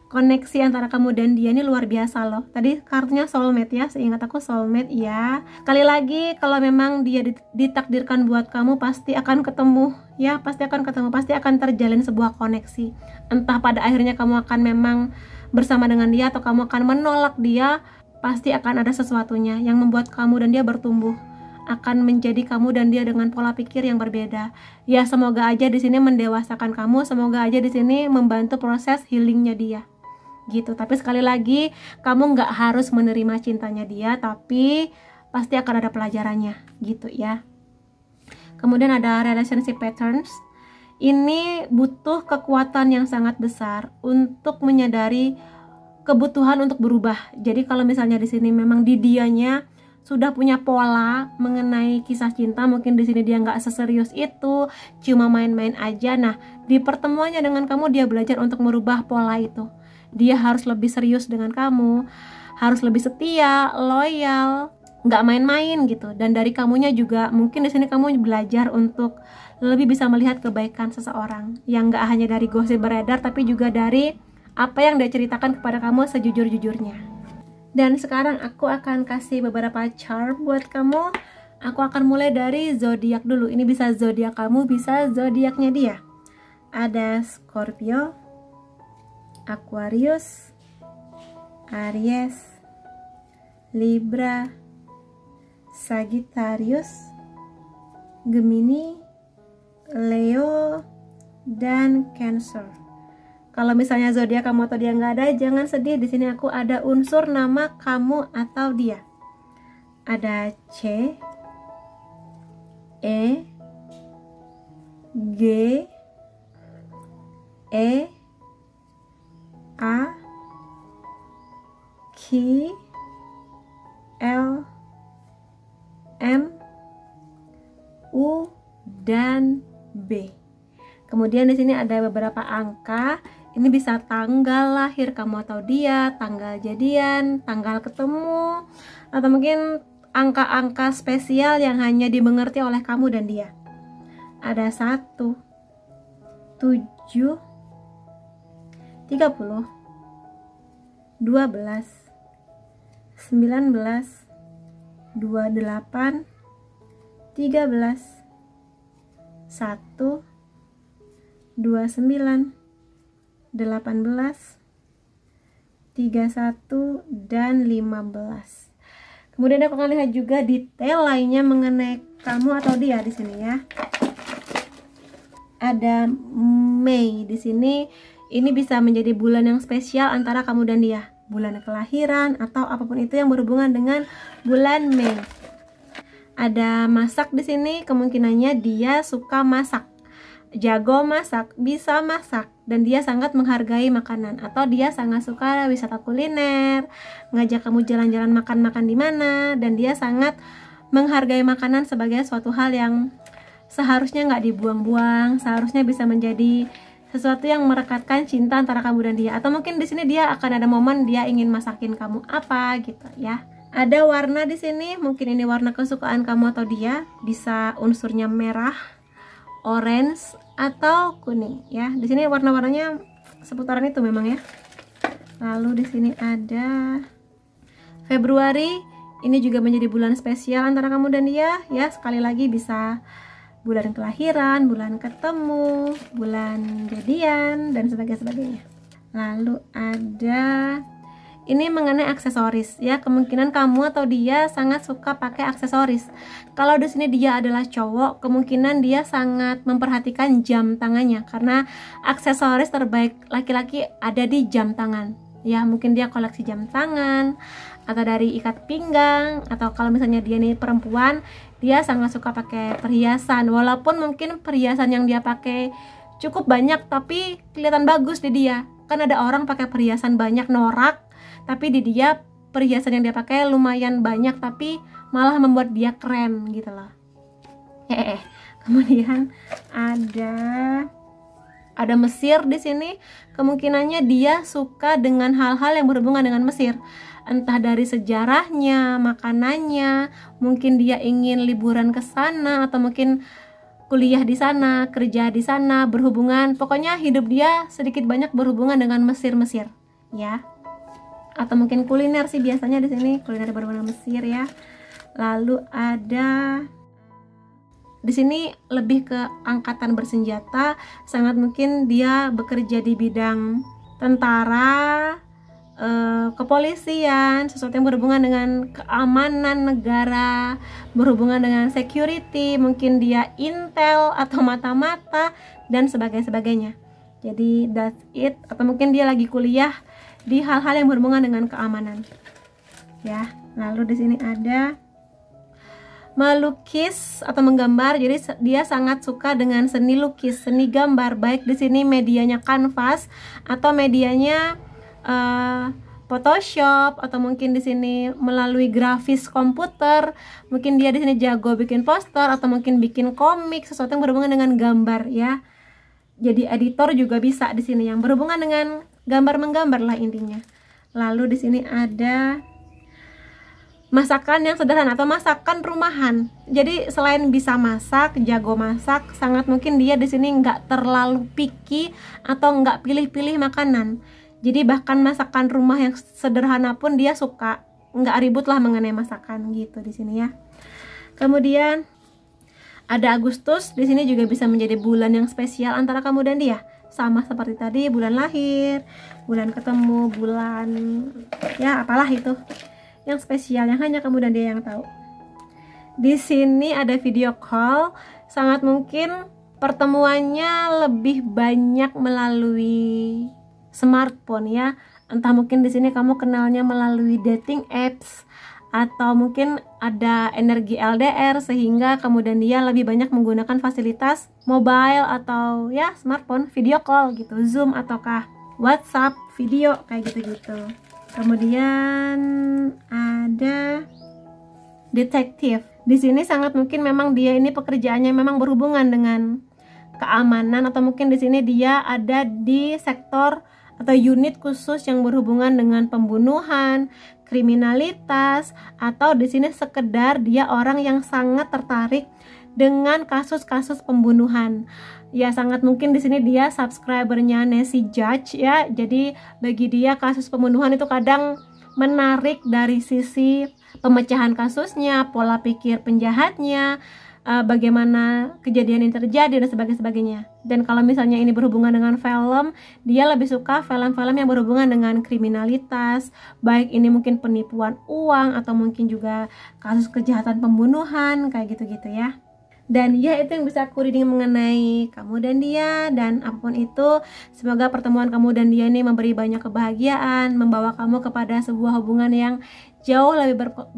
koneksi antara kamu dan dia ini luar biasa loh. Tadi kartunya soulmate ya, seingat aku soulmate ya. Kali lagi kalau memang dia ditakdirkan buat kamu, pasti akan ketemu ya, pasti akan ketemu, pasti akan terjalin sebuah koneksi. Entah pada akhirnya kamu akan memang bersama dengan dia atau kamu akan menolak dia, pasti akan ada sesuatunya yang membuat kamu dan dia bertumbuh, akan menjadi kamu dan dia dengan pola pikir yang berbeda. Ya semoga aja di sini mendewasakan kamu, semoga aja di sini membantu proses healingnya dia. Gitu. Tapi sekali lagi kamu nggak harus menerima cintanya dia, tapi pasti akan ada pelajarannya gitu ya. Kemudian ada relationship patterns. Ini butuh kekuatan yang sangat besar untuk menyadari kebutuhan untuk berubah. Jadi kalau misalnya di sini memang di dianya sudah punya pola mengenai kisah cinta, mungkin di sini dia nggak seserius itu, cuma main-main aja. Nah, di pertemuannya dengan kamu dia belajar untuk merubah pola itu. Dia harus lebih serius dengan kamu, harus lebih setia, loyal, nggak main-main gitu. Dan dari kamunya juga mungkin di sini kamu belajar untuk lebih bisa melihat kebaikan seseorang, yang nggak hanya dari gosip beredar, tapi juga dari apa yang dia ceritakan kepada kamu sejujur-jujurnya. Dan sekarang aku akan kasih beberapa charm buat kamu. Aku akan mulai dari zodiak dulu. Ini bisa zodiak kamu, bisa zodiaknya dia. Ada Scorpio, Aquarius, Aries, Libra, Sagittarius, Gemini, Leo, dan Cancer. Kalau misalnya zodiak kamu atau dia nggak ada, jangan sedih. Di sini aku ada unsur nama kamu atau dia. Ada C, E, G, E, A, Q, L, M, U, dan B. Kemudian di sini ada beberapa angka. Ini bisa tanggal lahir kamu atau dia, tanggal jadian, tanggal ketemu, atau mungkin angka-angka spesial yang hanya dimengerti oleh kamu dan dia. Ada 1, 7, 30, 12, 19, 28, 13, 1, 29, 18, 31, dan 15. Kemudian aku akan lihat juga detail lainnya mengenai kamu atau dia di sini ya. Ada Mei di sini. Ini bisa menjadi bulan yang spesial antara kamu dan dia. Bulan kelahiran atau apapun itu yang berhubungan dengan bulan Mei. Ada masak di sini, kemungkinannya dia suka masak, jago masak, bisa masak, dan dia sangat menghargai makanan, atau dia sangat suka wisata kuliner, ngajak kamu jalan-jalan makan-makan di mana, dan dia sangat menghargai makanan sebagai suatu hal yang seharusnya nggak dibuang-buang, seharusnya bisa menjadi sesuatu yang merekatkan cinta antara kamu dan dia. Atau mungkin di sini dia akan ada momen dia ingin masakin kamu apa gitu ya. Ada warna di sini, mungkin ini warna kesukaan kamu atau dia, bisa unsurnya merah, orange, atau kuning ya. Di sini warna-warnanya seputaran itu memang ya. Lalu di sini ada Februari. Ini juga menjadi bulan spesial antara kamu dan dia ya. Sekali lagi bisa bulan kelahiran, bulan ketemu, bulan jadian, dan sebagainya. Lalu ada ini mengenai aksesoris ya. Kemungkinan kamu atau dia sangat suka pakai aksesoris. Kalau di sini dia adalah cowok, kemungkinan dia sangat memperhatikan jam tangannya, karena aksesoris terbaik laki-laki ada di jam tangan ya. Mungkin dia koleksi jam tangan, atau dari ikat pinggang, atau kalau misalnya dia nih perempuan, dia sangat suka pakai perhiasan. Walaupun mungkin perhiasan yang dia pakai cukup banyak, tapi kelihatan bagus di dia. Kan ada orang pakai perhiasan banyak norak, tapi di dia perhiasan yang dia pakai lumayan banyak, tapi malah membuat dia keren gitu loh. Kemudian ada Mesir di sini. Kemungkinannya dia suka dengan hal-hal yang berhubungan dengan Mesir. Entah dari sejarahnya, makanannya, mungkin dia ingin liburan ke sana, atau mungkin kuliah di sana, kerja di sana, berhubungan, pokoknya hidup dia sedikit banyak berhubungan dengan Mesir ya. Atau mungkin kuliner sih biasanya di sini, kuliner berbau Mesir ya. Lalu ada di sini lebih ke angkatan bersenjata, sangat mungkin dia bekerja di bidang tentara, kepolisian, sesuatu yang berhubungan dengan keamanan negara, berhubungan dengan security, mungkin dia intel atau mata-mata dan sebagainya. Jadi that's it, atau mungkin dia lagi kuliah di hal-hal yang berhubungan dengan keamanan. Ya, lalu di sini ada melukis atau menggambar. Jadi dia sangat suka dengan seni lukis, seni gambar, baik di sini medianya kanvas atau medianya Photoshop, atau mungkin di sini melalui grafis komputer. Mungkin dia di sini jago bikin poster atau mungkin bikin komik, sesuatu yang berhubungan dengan gambar ya. Jadi editor juga bisa di sini yang berhubungan dengan gambar menggambar lah intinya. Lalu di sini ada masakan yang sederhana atau masakan rumahan. Jadi selain bisa masak, jago masak, sangat mungkin dia di sini nggak terlalu picky atau nggak pilih-pilih makanan. Jadi bahkan masakan rumah yang sederhana pun dia suka, nggak ribut lah mengenai masakan gitu di sini ya. Kemudian ada Agustus, di sini juga bisa menjadi bulan yang spesial antara kamu dan dia. Sama seperti tadi, bulan lahir, bulan ketemu, bulan ya apalah itu yang spesial yang hanya kamu dan dia yang tahu. Di sini ada video call, sangat mungkin pertemuannya lebih banyak melalui smartphone ya. Entah mungkin di sini kamu kenalnya melalui dating apps atau mungkin ada energi LDR sehingga kamu dan dia lebih banyak menggunakan fasilitas mobile atau ya smartphone, video call gitu, Zoom ataukah WhatsApp video kayak gitu-gitu. Kemudian ada detektif. Di sini sangat mungkin memang dia ini pekerjaannya memang berhubungan dengan keamanan, atau mungkin di sini dia ada di sektor atau unit khusus yang berhubungan dengan pembunuhan, kriminalitas, atau di sini sekedar dia orang yang sangat tertarik dengan kasus-kasus pembunuhan. Ya sangat mungkin di sini dia subscribernya Nancy Judge ya. Jadi bagi dia kasus pembunuhan itu kadang menarik dari sisi pemecahan kasusnya, pola pikir penjahatnya, bagaimana kejadian ini terjadi dan sebagainya. Dan kalau misalnya ini berhubungan dengan film, dia lebih suka film-film yang berhubungan dengan kriminalitas, baik ini mungkin penipuan uang atau mungkin juga kasus kejahatan pembunuhan kayak gitu-gitu ya. Dan ya itu yang bisa aku reading mengenai kamu dan dia. Dan apapun itu, semoga pertemuan kamu dan dia ini memberi banyak kebahagiaan, membawa kamu kepada sebuah hubungan yang jauh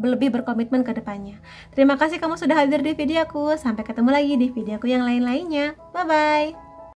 lebih berkomitmen ke depannya. Terima kasih kamu sudah hadir di videoku. Sampai ketemu lagi di videoku yang lain-lainnya. Bye bye.